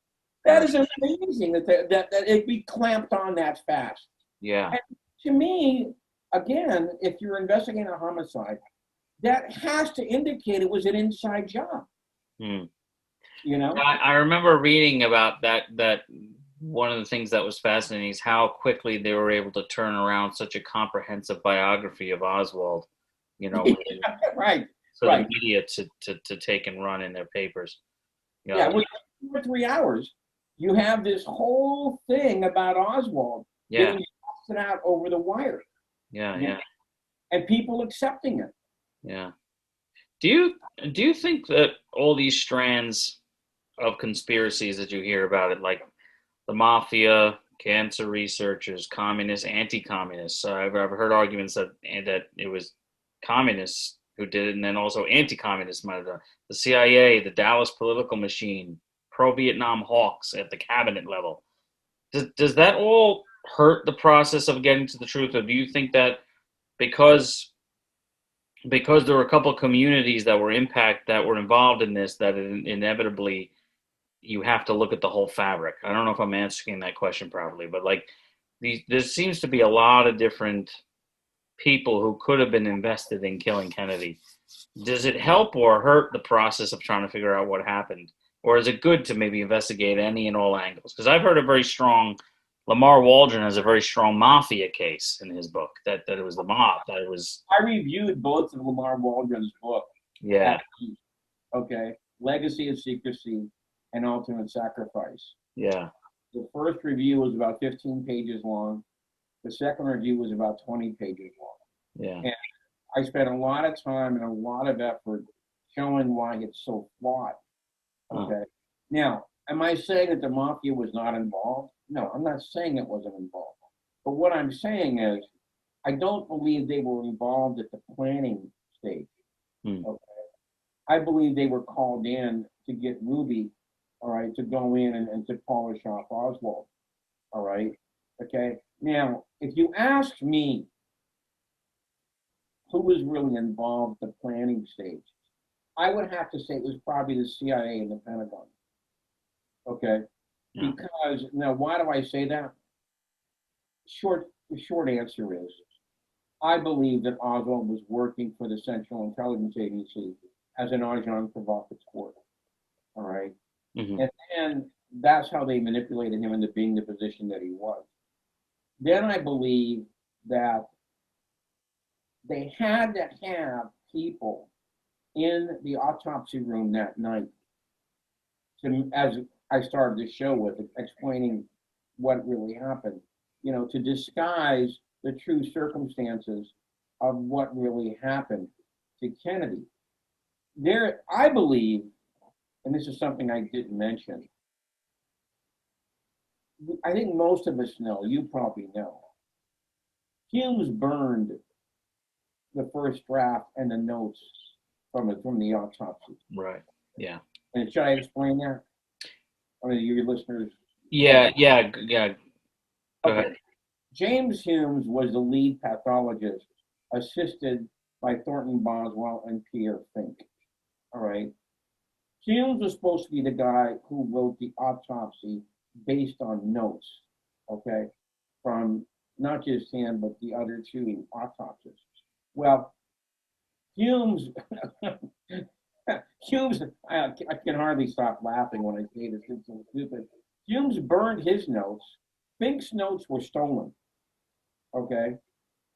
That is amazing that it be clamped on that fast. Yeah. And to me, again, if you're investigating a homicide, that has to indicate it was an inside job. You know? I remember reading about that one of the things that was fascinating is how quickly they were able to turn around such a comprehensive biography of Oswald, you know, right. for the media to take and run in their papers. You know, yeah, within 2 or 3 hours, you have this whole thing about Oswald getting busted out over the wire. Yeah. And people accepting it. Yeah. Do you think that all these strands of conspiracies that you hear about it, like the mafia, cancer researchers, communists, anti-communists, I've heard arguments that it was communists who did it, and then also anti-communists might have done. The CIA, the Dallas political machine, pro-Vietnam hawks at the cabinet level. Does that all hurt the process of getting to the truth, or do you think that because there were a couple of communities that were involved in this, that inevitably you have to look at the whole fabric? I don't know if I'm answering that question properly, but like there seems to be a lot of different people who could have been invested in killing Kennedy. Does it help or hurt the process of trying to figure out what happened? Or is it good to maybe investigate any and all angles? Because I've heard Lamar Waldron has a very strong mafia case in his book, that it was the mob, that it was... I reviewed both of Lamar Waldron's books. Yeah. Okay. Legacy of Secrecy and Ultimate Sacrifice. Yeah. The first review was about 15 pages long. The second review was about 20 pages long. Yeah. And I spent a lot of time and a lot of effort showing why it's so flawed. Okay. Now, am I saying that the mafia was not involved? No, I'm not saying it wasn't involved. But what I'm saying is, I don't believe they were involved at the planning stage. Okay. I believe they were called in to get Ruby, all right, to go in and to polish off Oswald, all right, okay. Now, if you ask me who was really involved at the planning stage, I would have to say it was probably the CIA and the Pentagon, okay. Yeah. Because now, why do I say that? The short answer is, I believe that Oswald was working for the Central Intelligence Agency as an agent provocateur, all right? And then that's how they manipulated him into being the position that he was. Then I believe that they had to have people in the autopsy room that night, to, as I started the show with, explaining what really happened, you know, to disguise the true circumstances of what really happened to Kennedy. There, I believe, and this is something I didn't mention, I think most of us know, you probably know, Humes burned the first draft and the notes from the autopsy. Right. Yeah. And should I explain that? I mean, your listeners. Yeah. Go ahead. James Humes was the lead pathologist, assisted by Thornton Boswell and Pierre Fink. All right. Humes was supposed to be the guy who wrote the autopsy based on notes, okay, from not just him, but the other two autopsists. Well, Humes, Humes, I can hardly stop laughing when I say this, it's so stupid. Humes burned his notes. Fink's notes were stolen, okay,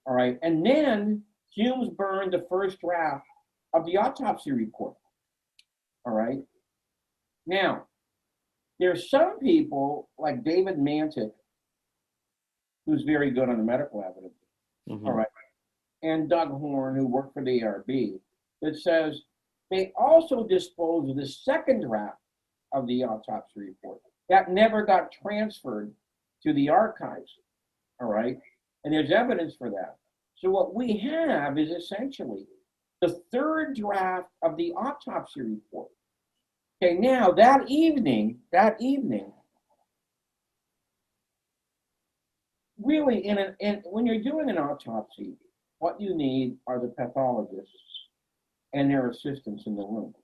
all right, and then Humes burned the first draft of the autopsy report, all right. Now, there's some people like David Mantic, who's very good on the medical evidence, all right, and Doug Horn, who worked for the ARB, that says they also disposed of the second draft of the autopsy report. That never got transferred to the archives, all right? And there's evidence for that. So what we have is essentially the third draft of the autopsy report. Okay, now that evening, really, when you're doing an autopsy, what you need are the pathologists and their assistants in the room.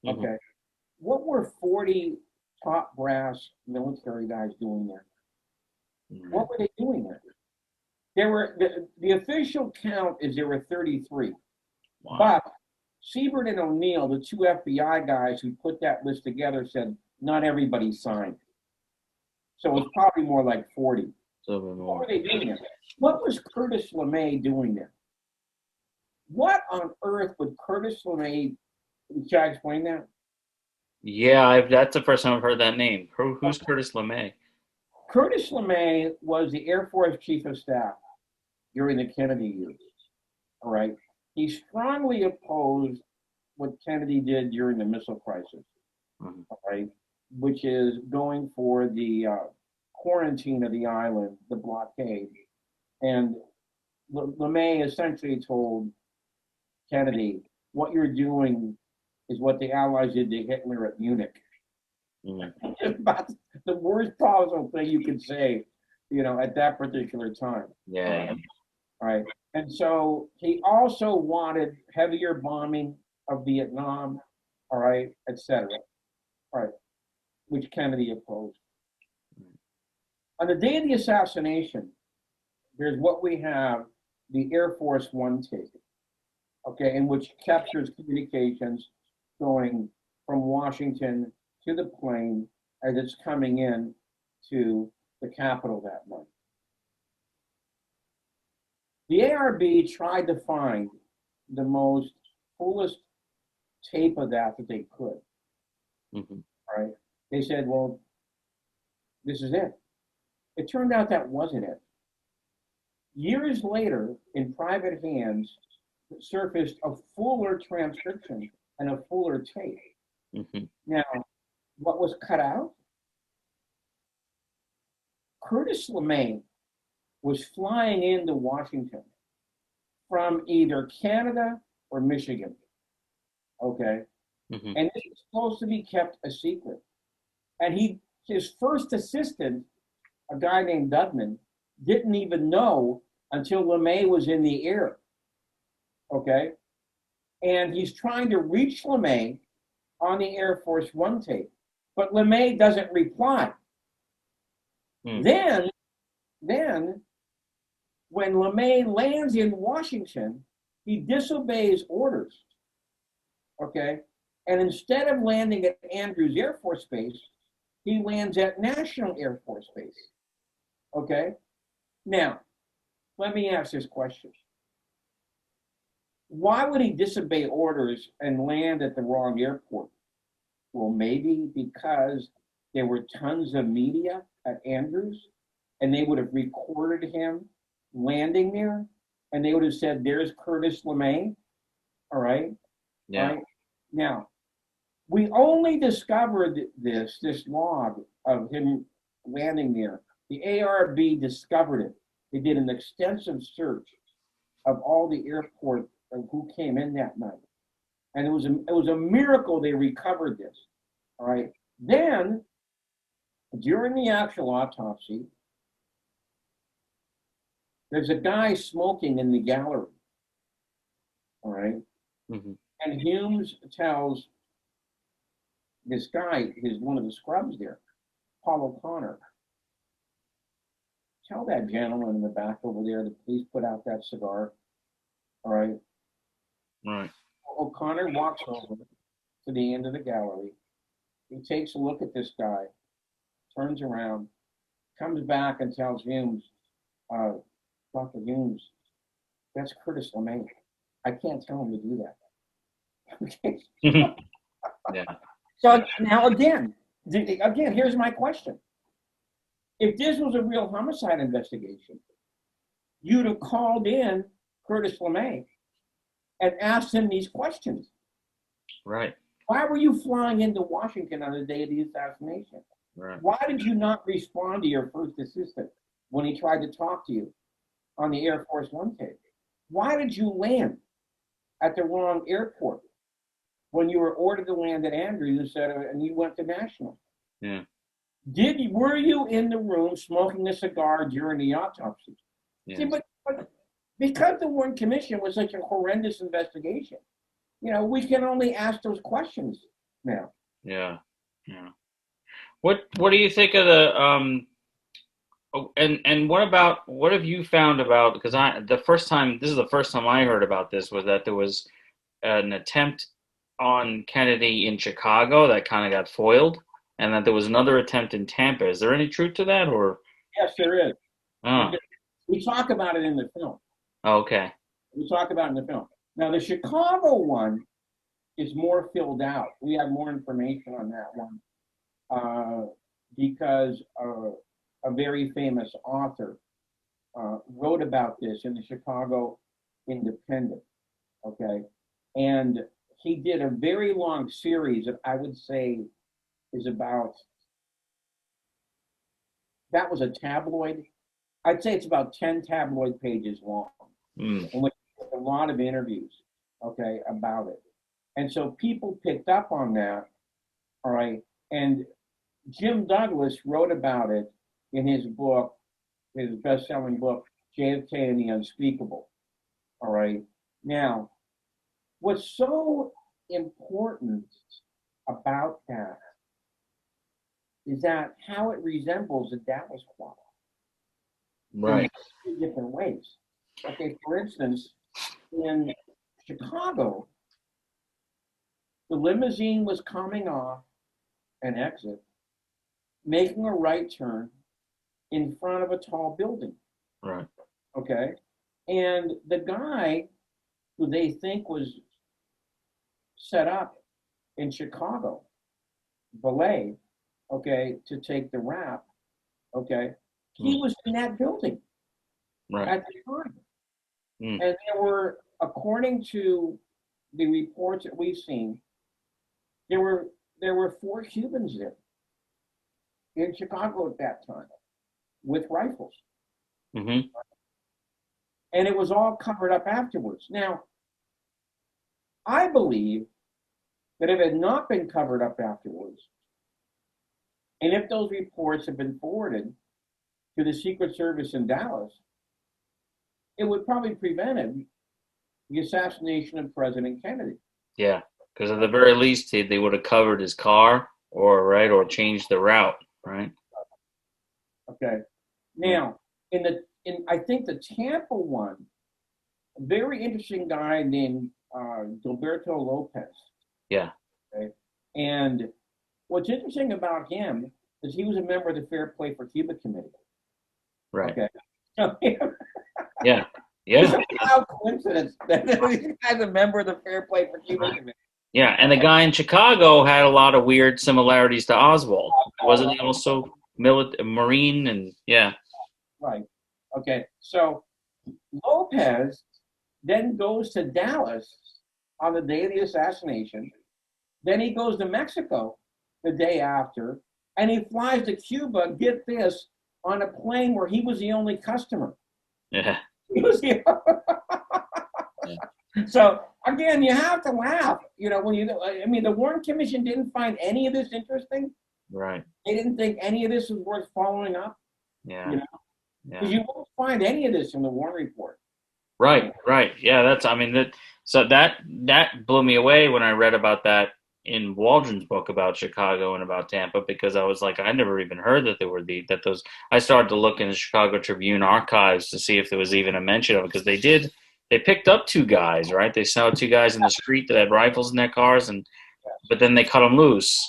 Okay, what were 40 top brass military guys doing there? What were they doing there? There were the official count is there were 33, but Siebert and O'Neill, the two FBI guys who put that list together, said not everybody signed. So it's probably more like 40. What were they doing there? What was Curtis LeMay doing there? What on earth would Curtis LeMay, should I explain that? Yeah, that's the first time I've heard that name. Who's Curtis LeMay? Curtis LeMay was the Air Force Chief of Staff during the Kennedy years, all right? He strongly opposed what Kennedy did during the missile crisis, all right, which is going for the quarantine of the island, the blockade. And LeMay essentially told Kennedy, what you're doing is what the Allies did to Hitler at Munich. About the worst possible thing you could say, you know, at that particular time. Yeah. All right. And so he also wanted heavier bombing of Vietnam, all right, et cetera. All right, which Kennedy opposed. On the day of the assassination, there's what we have, the Air Force One tape, okay, in which captures communications going from Washington to the plane as it's coming in to the Capitol that night. The ARB tried to find the most fullest tape of that they could. Right? They said, well, this is it. It turned out that wasn't it. Years later, in private hands, surfaced a fuller transcription and a fuller tape. Now, what was cut out? Curtis LeMay was flying into Washington from either Canada or Michigan. Okay. Mm-hmm. And this was supposed to be kept a secret. And his first assistant, a guy named Dugman, didn't even know until LeMay was in the air. Okay. And he's trying to reach LeMay on the Air Force One tape, but LeMay doesn't reply. Then when LeMay lands in Washington, he disobeys orders. Okay. And instead of landing at Andrews Air Force Base, he lands at National Air Force Base. Okay. Now, let me ask this question. Why would he disobey orders and land at the wrong airport? Well, maybe because there were tons of media at Andrews and they would have recorded him landing there and they would have said, there's Curtis LeMay. All right. Yeah. All right? Now, we only discovered this log of him landing there. The ARB discovered it. They did an extensive search of all the airport of who came in that night. And it was a miracle they recovered this. All right. Then, during the actual autopsy, there's a guy smoking in the gallery. All right. Mm-hmm. And Humes tells this guy, one of the scrubs there, Paul O'Connor, tell that gentleman in the back over there to please put out that cigar. All right. Right. O'Connor walks over to the end of the gallery. He takes a look at this guy, turns around, comes back and tells Humes, Dr. Humes, that's Curtis LeMay. I can't tell him to do that. Okay. Yeah. So now again, here's my question. If this was a real homicide investigation, you'd have called in Curtis LeMay and asked him these questions. Right. Why were you flying into Washington on the day of the assassination? Right. Why did you not respond to your first assistant when he tried to talk to you on the Air Force One tape? Why did you land at the wrong airport when you were ordered to land at Andrews and you went to National? Yeah. Were you in the room smoking a cigar during the autopsy? Yes. See, but because the Warren Commission was such a horrendous investigation, we can only ask those questions now. Yeah. Yeah. What do you think of the and what have you found about, because this is the first time I heard about this, was that there was an attempt on Kennedy in Chicago that kind of got foiled, and that there was another attempt in Tampa. Is there any truth to that, or? Yes, there is. Oh. We talk about it in the film. Okay. We talk about it in the film. Now, the Chicago one is more filled out. We have more information on that one because a very famous author wrote about this in the Chicago Independent. Okay. And he did a very long series that I would say is about, that was a tabloid. I'd say it's about 10 tabloid pages long. And with a lot of interviews, okay, about it. And so people picked up on that, all right. And Jim Douglas wrote about it in his book, his best-selling book, JFK and the Unspeakable, all right. Now, what's so important about that is that how it resembles the Dallas plot. Right. In different ways. Okay, for instance, in Chicago, the limousine was coming off an exit, making a right turn in front of a tall building. Right. Okay. And the guy who they think was set up in Chicago, Belay, okay, to take the rap, okay, he was in that building at the time. And there were, according to the reports that we've seen, there were 4 Cubans there in Chicago at that time with rifles. Mm-hmm. And it was all covered up afterwards. Now, I believe that if it had not been covered up afterwards, and if those reports had been forwarded to the Secret Service in Dallas, it would probably prevented the assassination of President Kennedy. Yeah, because at the very least, they would have covered his car, or changed the route, right? Okay. Now, in I think the Tampa one, a very interesting guy named Gilberto Lopez. Yeah. Okay. And what's interesting about him is he was a member of the Fair Play for Cuba Committee. Right. Okay. So, Yeah. it's Yeah. a wild coincidence that this guy's a member of the Fair Play for Cuba Committee. Yeah. And the guy in Chicago had a lot of weird similarities to Oswald. Wasn't he also Marine? And yeah. Right. Okay. So Lopez then goes to Dallas on the day of the assassination. Then he goes to Mexico the day after, and he flies to Cuba, get this, on a plane where he was the only customer. Yeah. He was the So again, you have to laugh. The Warren Commission didn't find any of this interesting. Right. They didn't think any of this was worth following up. Yeah. Yeah. Yeah. You won't find any of this in the Warren report. Right. Yeah, that blew me away when I read about that in Waldron's book about Chicago and about Tampa, because I was like, I never even heard that I started to look in the Chicago Tribune archives to see if there was even a mention of it, because they picked up two guys, right? They saw two guys in the street that had rifles in their cars, but then they cut them loose.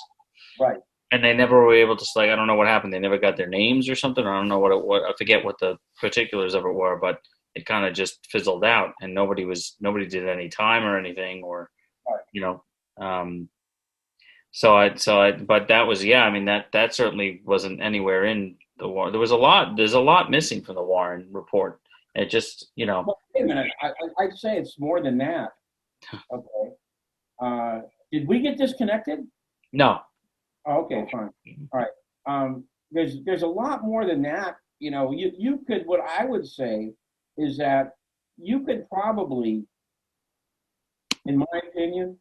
Right. And they never were able to, I don't know what happened. They never got their names or something. I don't know I forget what the particulars of it were, but it kind of just fizzled out, and nobody did any time or anything, or, but that was, that certainly wasn't anywhere in the Warren. There's a lot missing from the Warren report. It just, Well, wait a minute. I'd say it's more than that. Okay. Did we get disconnected? No. Oh, okay, fine. All right. There's a lot more than that. You could, what I would say is that you could probably, in my opinion,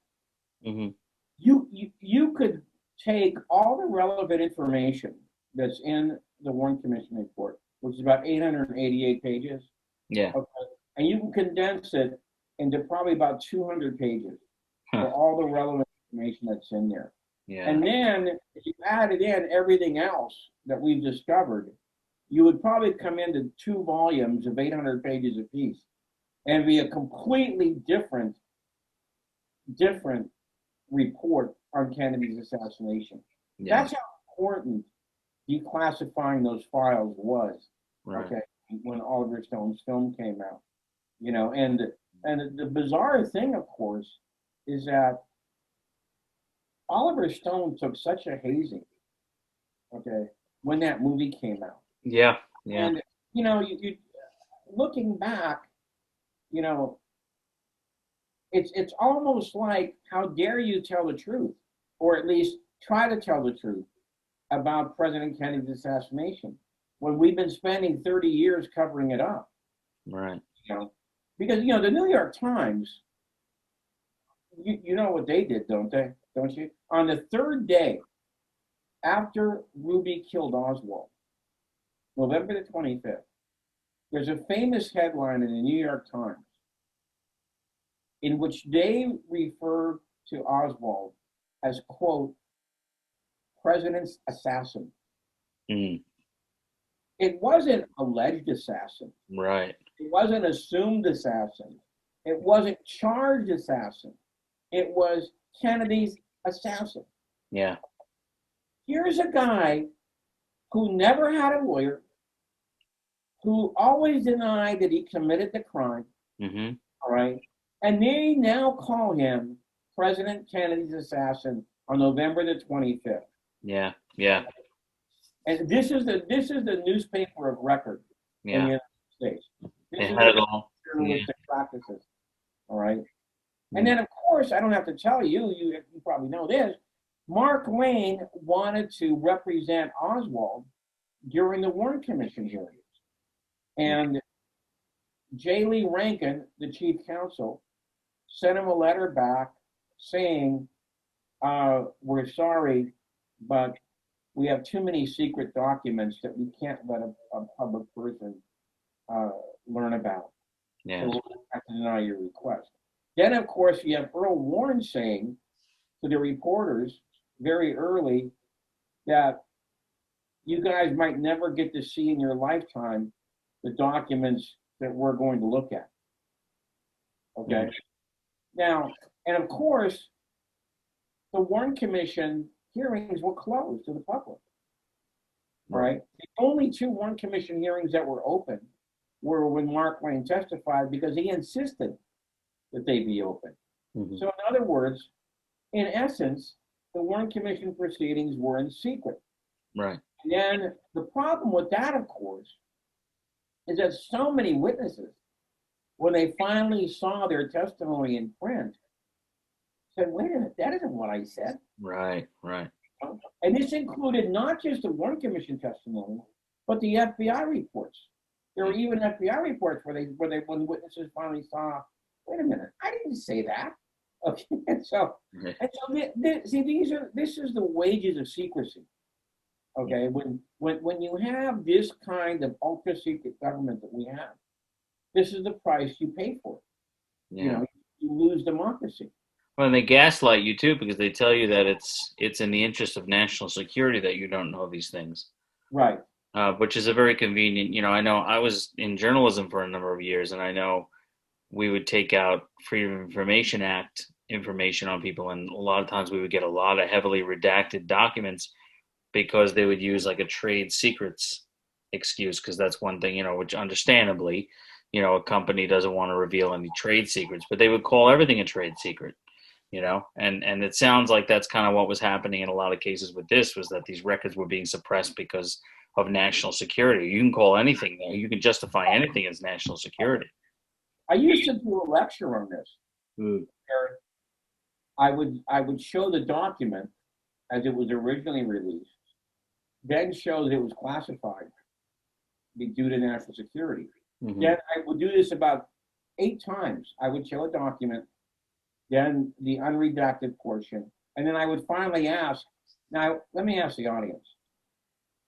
Mm-hmm. you could take all the relevant information that's in the Warren Commission report, which is about 888 pages. Yeah. Okay, and you can condense it into probably about 200 pages for all the relevant information that's in there. Yeah. And then if you added in everything else that we've discovered, you would probably come into 2 volumes of 800 pages apiece, and be a completely different report on Kennedy's assassination. Yeah. That's how important declassifying those files was. Right. Okay, when Oliver Stone's film came out, and the bizarre thing, of course, is that Oliver Stone took such a hazing, okay, when that movie came out. Yeah. Yeah. And you looking back, it's almost like, how dare you tell the truth, or at least try to tell the truth about President Kennedy's assassination, when we've been spending 30 years covering it up. Right. Because the New York Times, you know what they did, don't they? Don't you? On the 3rd day after Ruby killed Oswald, November the 25th, there's a famous headline in the New York Times in which they refer to Oswald as, quote, president's assassin. Mm. It wasn't alleged assassin. Right. It wasn't assumed assassin. It wasn't charged assassin. It was Kennedy's assassin. Yeah. Here's a guy who never had a lawyer, who always denied that he committed the crime. Mm-hmm. All right. And they now call him President Kennedy's assassin on November the 25th. Yeah. Yeah. And this is the newspaper of record in the United States. This is the journalistic practices. All right. And then, of course, I don't have to tell you, you probably know this, Mark Lane wanted to represent Oswald during the Warren Commission hearings. And J. Lee Rankin, the chief counsel, sent him a letter back saying, we're sorry, but we have too many secret documents that we can't let a public person learn about. Yeah. So we'll have to deny your request. Then, of course, you have Earl Warren saying to the reporters very early that you guys might never get to see in your lifetime the documents that we're going to look at. Okay. Now, and of course, the Warren Commission hearings were closed to the public. Right? The only two Warren Commission hearings that were open were when Mark Lane testified because he insisted that they be open. Mm-hmm. So, in other words, in essence, the Warren Commission proceedings were in secret. Right. And then the problem with that, of course, is that so many witnesses, when they finally saw their testimony in print, said, wait a minute, that isn't what I said. Right, right. And this included not just the Warren Commission testimony, but the FBI reports. There were even FBI reports when witnesses finally saw, wait a minute, I didn't say that. Okay, this is the wages of secrecy. Okay, when you have this kind of ultra secret government that we have, this is the price you pay for it. Yeah. You know, you lose democracy. Well, and they gaslight you too because they tell you that it's in the interest of national security that you don't know these things. Right. Which is a very convenient. I know I was in journalism for a number of years, and I know we would take out Freedom of Information Act information on people, and a lot of times we would get a lot of heavily redacted documents because they would use like a trade secrets excuse, because that's one thing, which understandably, a company doesn't want to reveal any trade secrets, but they would call everything a trade secret, and it sounds like that's kind of what was happening in a lot of cases with this, was that these records were being suppressed because of national security. You can call anything there. You can justify anything as national security. I used to do a lecture on this. Where I would show the document as it was originally released, then show that it was classified due to national security. Mm-hmm. Then I would do this about 8 times. I would show a document, then the unredacted portion, and then I would finally ask, now let me ask the audience,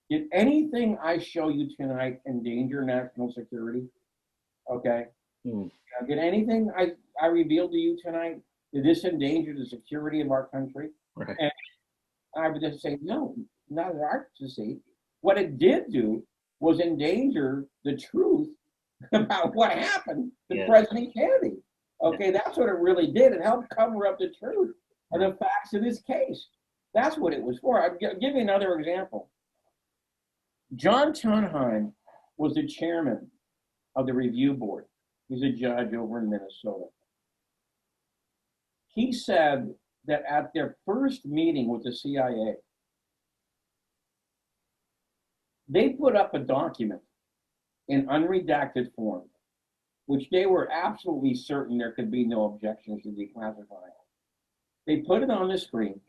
did anything I show you tonight endanger national security? Okay. Did anything I revealed to you tonight, did this endanger the security of our country? Right. And I would just say, no, not at our to see. What it did do was endanger the truth about what happened to President Kennedy. Okay, that's what it really did. It helped cover up the truth and the facts of this case. That's what it was for. I'll give you another example. John Tonheim was the chairman of the review board. He's a judge over in Minnesota. He said that at their first meeting with the CIA, they put up a document in unredacted form, which they were absolutely certain there could be no objections to declassifying. They put it on the screen,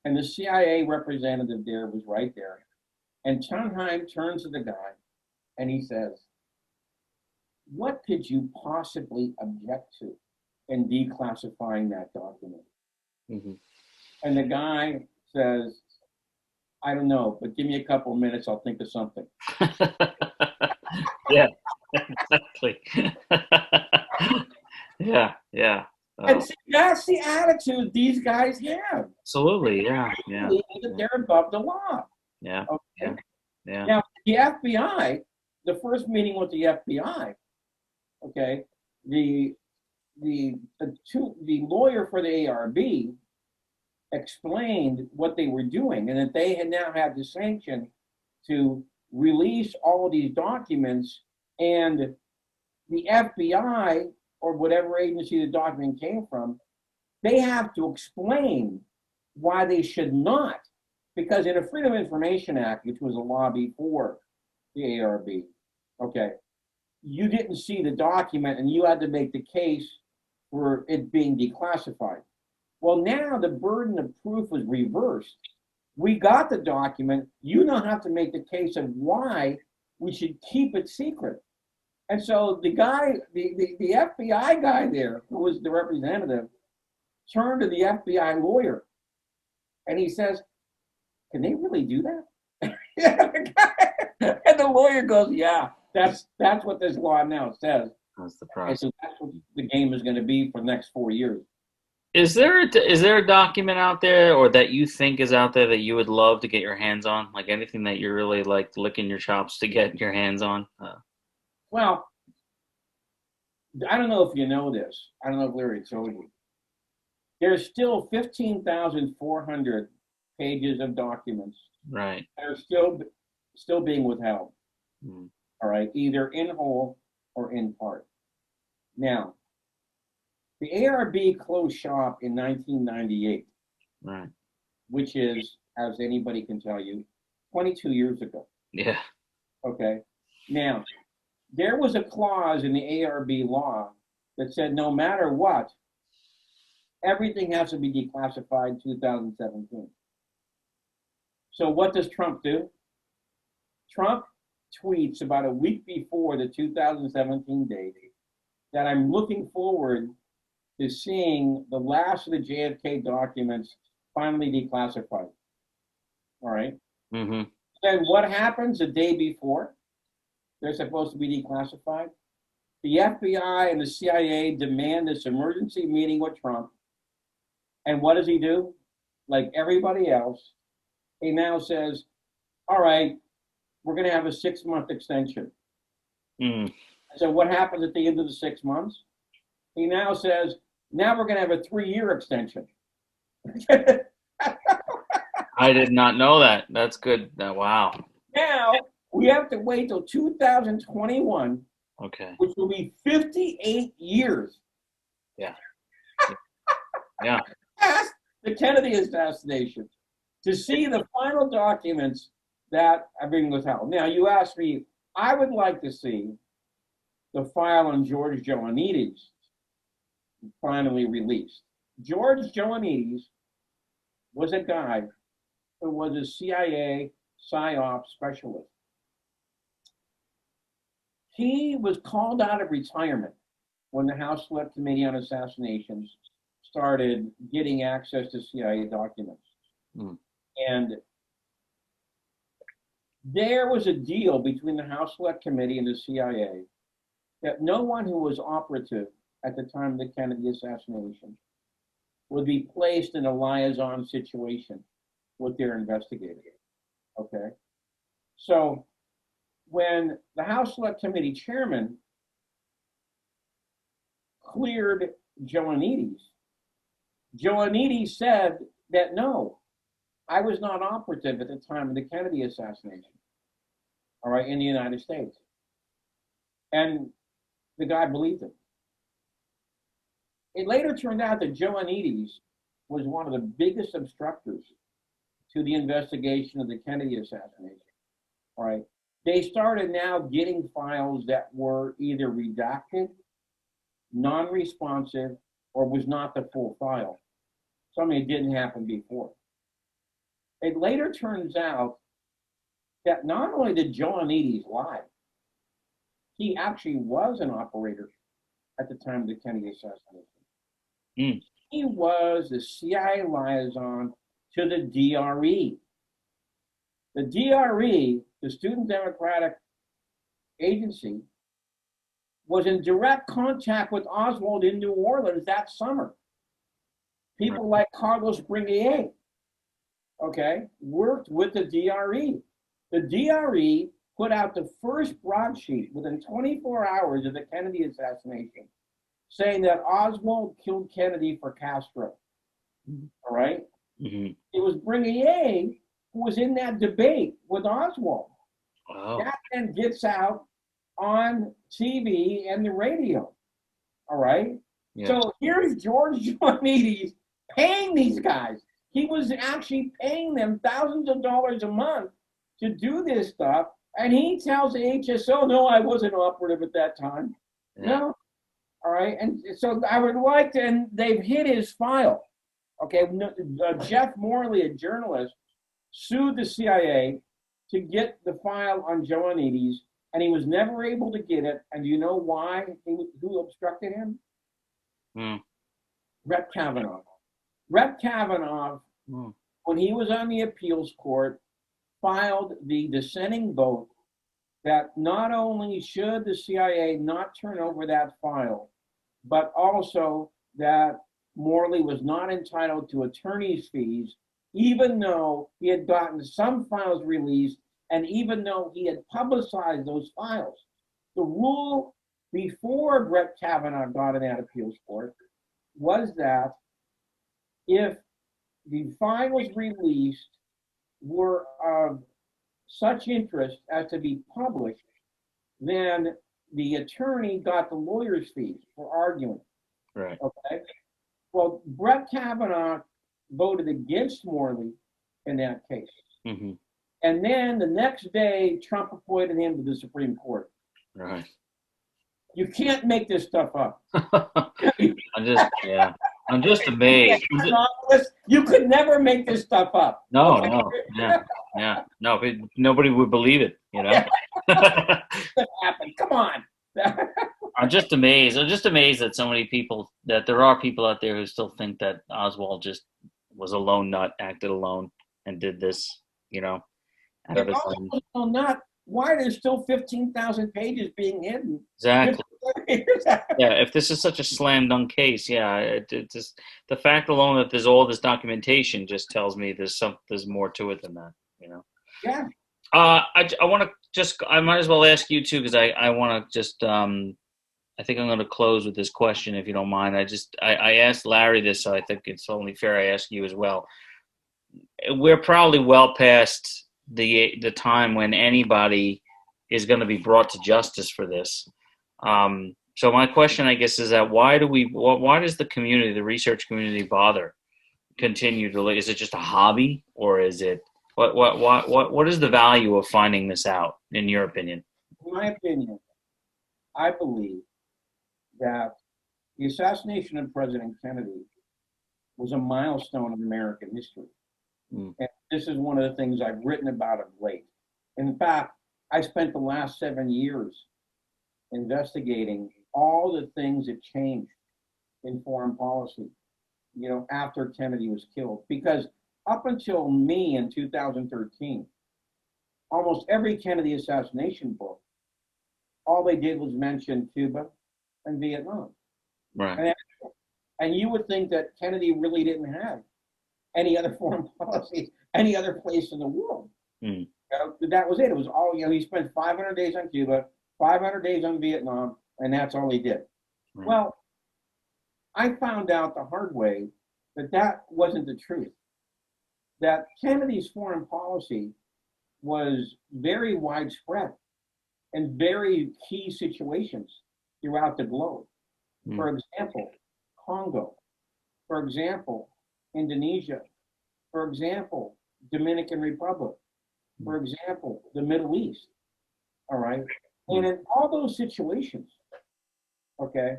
and the CIA representative there was right there. And Tonheim turns to the guy, and he says, what could you possibly object to in declassifying that document? Mm-hmm. And the guy says, I don't know, but give me a couple of minutes, I'll think of something. Yeah, exactly. Yeah. And see, that's the attitude these guys have. Absolutely, yeah. That they're above the law. Yeah. Okay. Yeah. Now, the FBI, the first meeting with the FBI, okay, the lawyer for the ARB explained what they were doing, and that they had now had the sanction to release all of these documents, and the FBI or whatever agency the document came from, they have to explain why they should not, because in a Freedom of Information Act, which was a law before the ARB, okay, you didn't see the document and you had to make the case for it being declassified. Well, now the burden of proof was reversed. We got the document. You now have to make the case of why we should keep it secret. And so the guy, the FBI guy there, who was the representative, turned to the FBI lawyer and he says, "Can they really do that?" And the lawyer goes, "Yeah, that's what this law now says." That's the And process. so that's what the game is going to be for the next 4 years. Is there a document out there, or that you think is out there, that you would love to get your hands on? Like anything that you're really like licking your chops to get your hands on? Well, I don't know if you know this. I don't know if Larry told you. There's still 15,400 pages of documents Right. that are still being withheld. Mm. All right, either in whole or in part. Now, the ARB closed shop in 1998, Right. which is, as anybody can tell you, 22 years ago. Yeah. Okay. Now, there was a clause in the ARB law that said no matter what, everything has to be declassified in 2017. So what does Trump do? Trump tweets about a week before the 2017 date that I'm looking forward to seeing the last of the JFK documents finally declassified. All right. Mm-hmm. Then what happens the day before they're supposed to be declassified? The FBI and the CIA demand this emergency meeting with Trump. And what does he do? Like everybody else, he now says, all right, we're going to have a 6-month extension. Mm. So what happens at the end of the 6 months? He now says, now we're going to have a 3-year extension. I did not know that. That's good. Wow. Now we have to wait till 2021, Okay. which will be 58 years. Yeah. Yeah. Past the Kennedy assassination to see the final documents that are being withheld. Now, you asked me, I would like to see the file on George Joannides finally released. George Joannides was a guy who was a CIA PSYOP specialist. He was called out of retirement when the House Select Committee on Assassinations started getting access to CIA documents. Mm. And there was a deal between the House Select Committee and the CIA that no one who was operative at the time of the Kennedy assassination would be placed in a liaison situation with their investigator. Okay? So when the House Select Committee chairman cleared Joannides, Joannides said that no, I was not operative at the time of the Kennedy assassination, all right, in the United States. And the guy believed him. It later turned out that Joannides was one of the biggest obstructors to the investigation of the Kennedy assassination, all right. They started now getting files that were either redacted, non-responsive, or was not the full file. Something that didn't happen before. It later turns out that not only did Joannides lie, he actually was an operator at the time of the Kennedy assassination. Mm. He was the CIA liaison to the DRE. The DRE, the Student Democratic Agency, was in direct contact with Oswald in New Orleans that summer. People like Carlos Briguier, okay, worked with the DRE. The DRE put out the first broadsheet within 24 hours of the Kennedy assassination, saying that Oswald killed Kennedy for Castro. All right? Mm-hmm. It was Briguier who was in that debate with Oswald. Wow. That then gets out on TV and the radio. All right? Yeah. So here's George Joannides paying these guys. He was actually paying them thousands of dollars a month to do this stuff. And he tells the HSO, no, I wasn't operative at that time. Yeah. No. All right. And so I would like to, and they've hid his file. Okay. Jeff Morley, a journalist, sued the CIA to get the file on Joannides, and he was never able to get it. And you know why? Who obstructed him? Mm. Brett Kavanaugh. Brett Kavanaugh, when he was on the appeals court, filed the dissenting vote that not only should the CIA not turn over that file, but also that Morley was not entitled to attorney's fees, even though he had gotten some files released and even though he had publicized those files. The rule before Brett Kavanaugh got in that appeals court was that if the files released were of such interest as to be published, then the attorney got the lawyer's fees for arguing. Right. Okay. Well, Brett Kavanaugh voted against Morley in that case. Mm-hmm. And then the next day, Trump appointed him to the Supreme Court. Right. You can't make this stuff up. I'm just amazed. You could never make this stuff up. No, Okay? no, no, nobody would believe it, you know. That happened. Come on. I'm just amazed. I'm just amazed that so many people, that there are people out there who still think that Oswald just was a lone nut, acted alone, and did this, you know, out of his own. Not why there's still 15,000 pages being hidden. Exactly. Yeah, if this is such a slam dunk case, yeah, it just, the fact alone that there's all this documentation just tells me there's more to it than that, you know. Yeah. I want to just, I might as well ask you too, because I want to just, I think I'm going to close with this question, if you don't mind. I asked Larry this, so I think it's only fair I ask you as well. We're probably well past the time when anybody is going to be brought to justice for this. So my question, I guess, is that why does the community, the research community, bother continue to? Is it just a hobby, or is it what is the value of finding this out, in your opinion? In my opinion, I believe that the assassination of President Kennedy was a milestone in American history. And this is one of the things I've written about of late. In fact, I spent the last 7 years investigating all the things that changed in foreign policy, you know, after Kennedy was killed. Because up until me in 2013, almost every Kennedy assassination book, all they did was mention Cuba and Vietnam. Right. And you would think that Kennedy really didn't have any other foreign policy, any other place in the world. You know, that was it. It was all, you know, he spent 500 days on Cuba, 500 days on Vietnam, and that's all he did. Right. Well, I found out the hard way that wasn't the truth. That Kennedy's foreign policy was very widespread in very key situations throughout the globe. For example, Congo. For example, Indonesia. For example, Dominican Republic. For example, the Middle East. All right. And in all those situations, okay,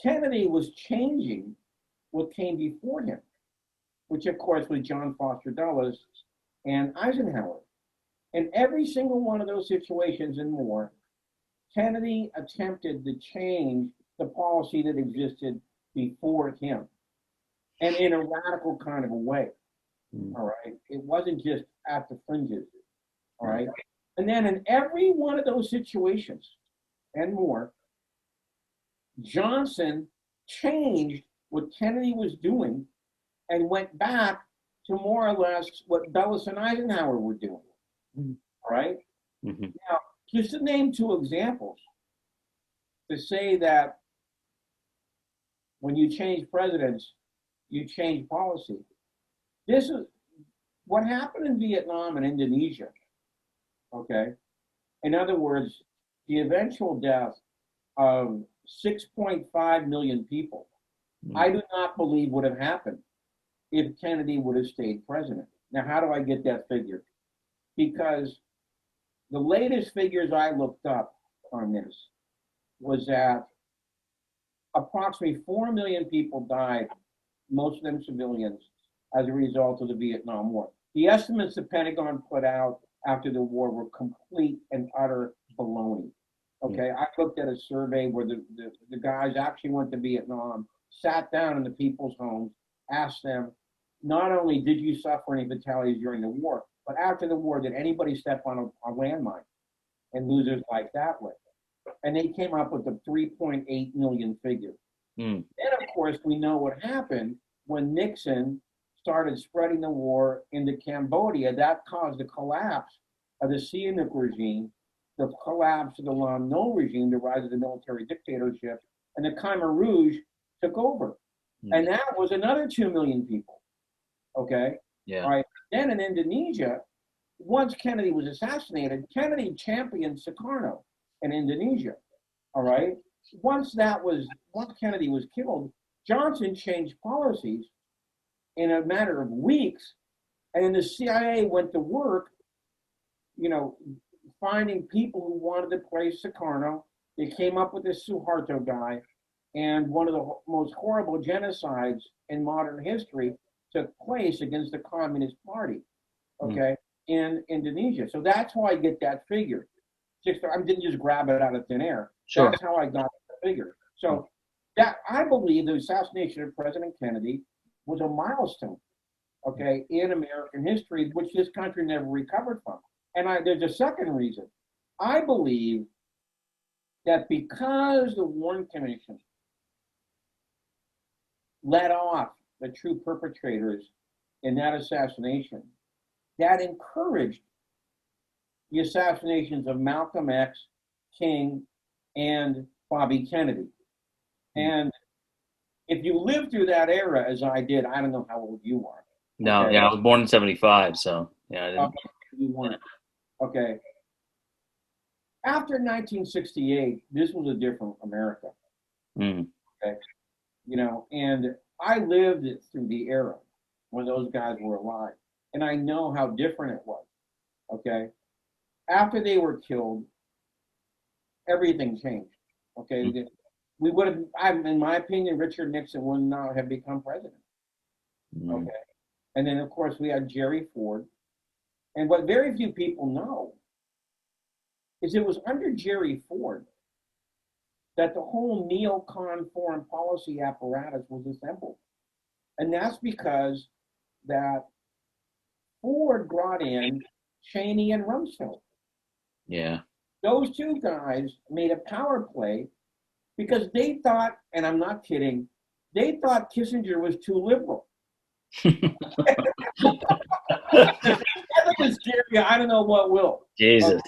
Kennedy was changing what came before him, which of course was John Foster Dulles and Eisenhower. In every single one of those situations and more, Kennedy attempted to change the policy that existed before him, and in a radical kind of a way. All right. It wasn't just at the fringes. All right. And then in every one of those situations and more, Johnson changed what Kennedy was doing and went back to more or less what Dulles and Eisenhower were doing. All right. Now, just to name two examples, to say that when you change presidents, you change policy. This is what happened in Vietnam and Indonesia. Okay. In other words, the eventual death of 6.5 million people, I do not believe would have happened if Kennedy would have stayed president. Now, how do I get that figure? Because the latest figures I looked up on this was that approximately 4 million people died, most of them civilians, as a result of the Vietnam War. The estimates the Pentagon put out after the war were complete and utter baloney. Okay, I looked at a survey where the guys actually went to Vietnam, sat down in the people's homes, asked them, not only did you suffer any fatalities during the war, but after the war, did anybody step on a landmine and lose their life that way? And they came up with the 3.8 million figure. Mm. Then, of course, we know what happened when Nixon started spreading the war into Cambodia. That caused the collapse of the Sihanouk regime, the collapse of the Lon Nol regime, the rise of the military dictatorship, and the Khmer Rouge took over. And that was another 2 million people. Okay? Yeah. All right. Then in Indonesia, once Kennedy was assassinated, Kennedy championed Sukarno in Indonesia. All right. Once Kennedy was killed, Johnson changed policies in a matter of weeks, and then the CIA went to work, finding people who wanted to play Sukarno. They came up with this Suharto guy, and one of the most horrible genocides in modern history took place against the Communist Party, okay, in Indonesia. So that's how I get that figure. I didn't just grab it out of thin air. Sure. That's how I got the figure. So that I believe the assassination of President Kennedy was a milestone, okay, in American history, which this country never recovered from. And there's a second reason. I believe that because the Warren Commission let off the true perpetrators in that assassination, that encouraged the assassinations of Malcolm X, King, and Bobby Kennedy. And if you lived through that era, as I did, I don't know how old you are. No, okay? yeah, I was born in 75, so yeah, I didn't. You weren't. Okay. After 1968, this was a different America. Mm. Okay. And I lived through the era when those guys were alive, and I know how different it was. Okay. After they were killed, everything changed. Okay. We would have, in my opinion, Richard Nixon would not have become president. Okay. And then, of course, we had Jerry Ford. And what very few people know is it was under Jerry Ford that the whole neocon foreign policy apparatus was assembled. And that's because that Ford brought in Cheney and Rumsfeld. Yeah. Those two guys made a power play because they thought, and I'm not kidding, they thought Kissinger was too liberal. I don't know what will. Jesus.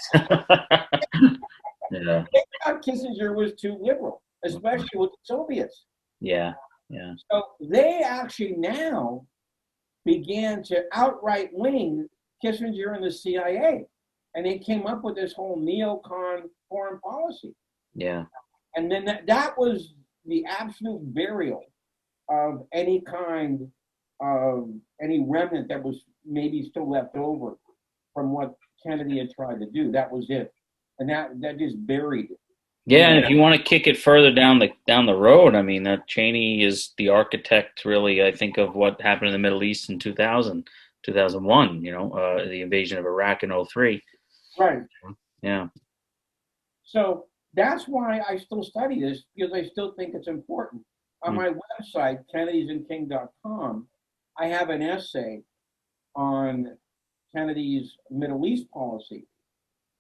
Yeah. They thought Kissinger was too liberal, especially with the Soviets. Yeah. Yeah. So they actually now began to outright wing Kissinger and the CIA. And they came up with this whole neocon foreign policy. Yeah. And then that was the absolute burial of any kind of any remnant that was maybe still left over from what Kennedy had tried to do. That was it. And that just buried it. Yeah, and if you want to kick it further down the road, I mean, Cheney is the architect, really, I think, of what happened in the Middle East in 2000, 2001, the invasion of Iraq in 2003. Right. Yeah. So that's why I still study this, because I still think it's important. On my website, kennedysandking.com, I have an essay on Kennedy's Middle East policy,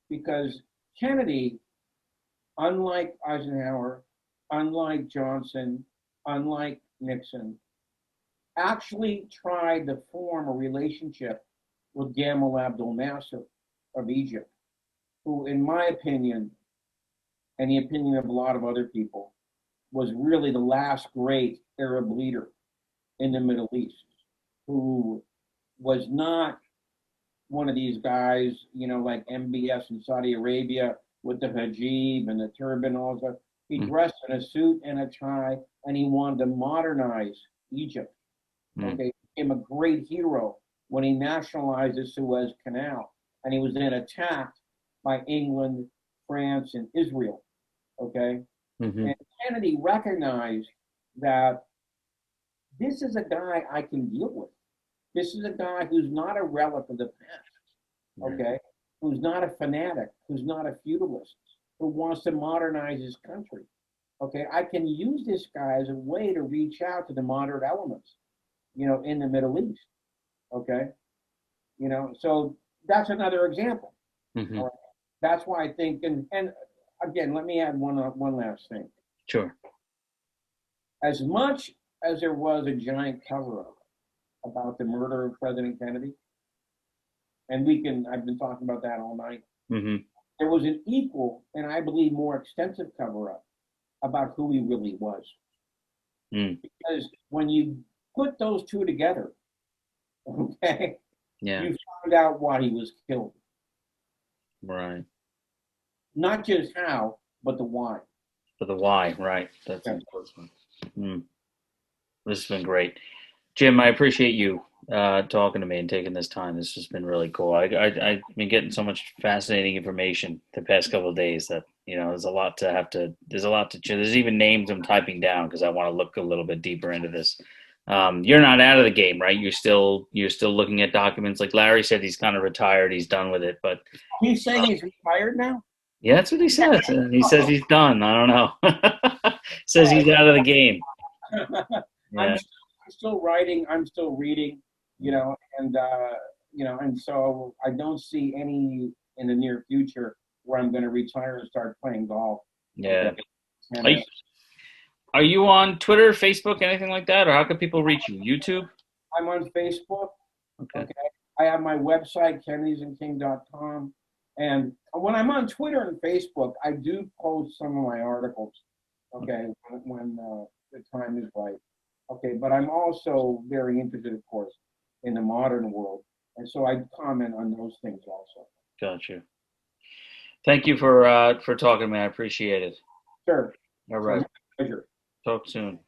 because Kennedy, unlike Eisenhower, unlike Johnson, unlike Nixon, actually tried to form a relationship with Gamal Abdel Nasser of Egypt, who, in my opinion, and the opinion of a lot of other people, was really the last great Arab leader in the Middle East, who was not one of these guys, like MBS in Saudi Arabia with the hijab and the turban and all that. He dressed in a suit and a tie, and he wanted to modernize Egypt. Okay, he became a great hero when he nationalized the Suez Canal, and he was then attacked by England, France, and Israel. Okay, and Kennedy recognized that this is a guy I can deal with. This is a guy who's not a relic of the past. Okay, who's not a fanatic, who's not a feudalist, who wants to modernize his country. Okay, I can use this guy as a way to reach out to the moderate elements, in the Middle East. Okay, so that's another example. Mm-hmm. All right? That's why I think, and again, let me add one last thing. Sure. As much as there was a giant cover-up about the murder of President Kennedy, and I've been talking about that all night. Mm-hmm. There was an equal, and I believe more extensive cover-up about who he really was. Mm. Because when you put those two together, okay, Yeah. you find out why he was killed. Right. Not just how, but the why. For the why, right. That's an important one. This has been great. Jim, I appreciate you talking to me and taking this time. This has been really cool. I've been getting so much fascinating information the past couple of days that, there's a lot to, there's even names I'm typing down because I want to look a little bit deeper into this. You're not out of the game, right? You're still looking at documents. Like Larry said, he's kind of retired. He's done with it, but he's saying he's retired now. Yeah, that's what he says. He says he's done. I don't know. Says he's out of the game. Yeah. I'm still writing. I'm still reading. And so I don't see any in the near future where I'm going to retire and start playing golf. Yeah. Are you on Twitter, Facebook, anything like that, or how can people reach you? YouTube? I'm on Facebook. Okay. I have my website, kennedysandking.com. And when I'm on Twitter and Facebook, I do post some of my articles, okay, when the time is right. Okay, but I'm also very interested, of course, in the modern world. And so I comment on those things also. Gotcha. Thank you for talking to me. I appreciate it. Sure. All right. Pleasure. Talk soon.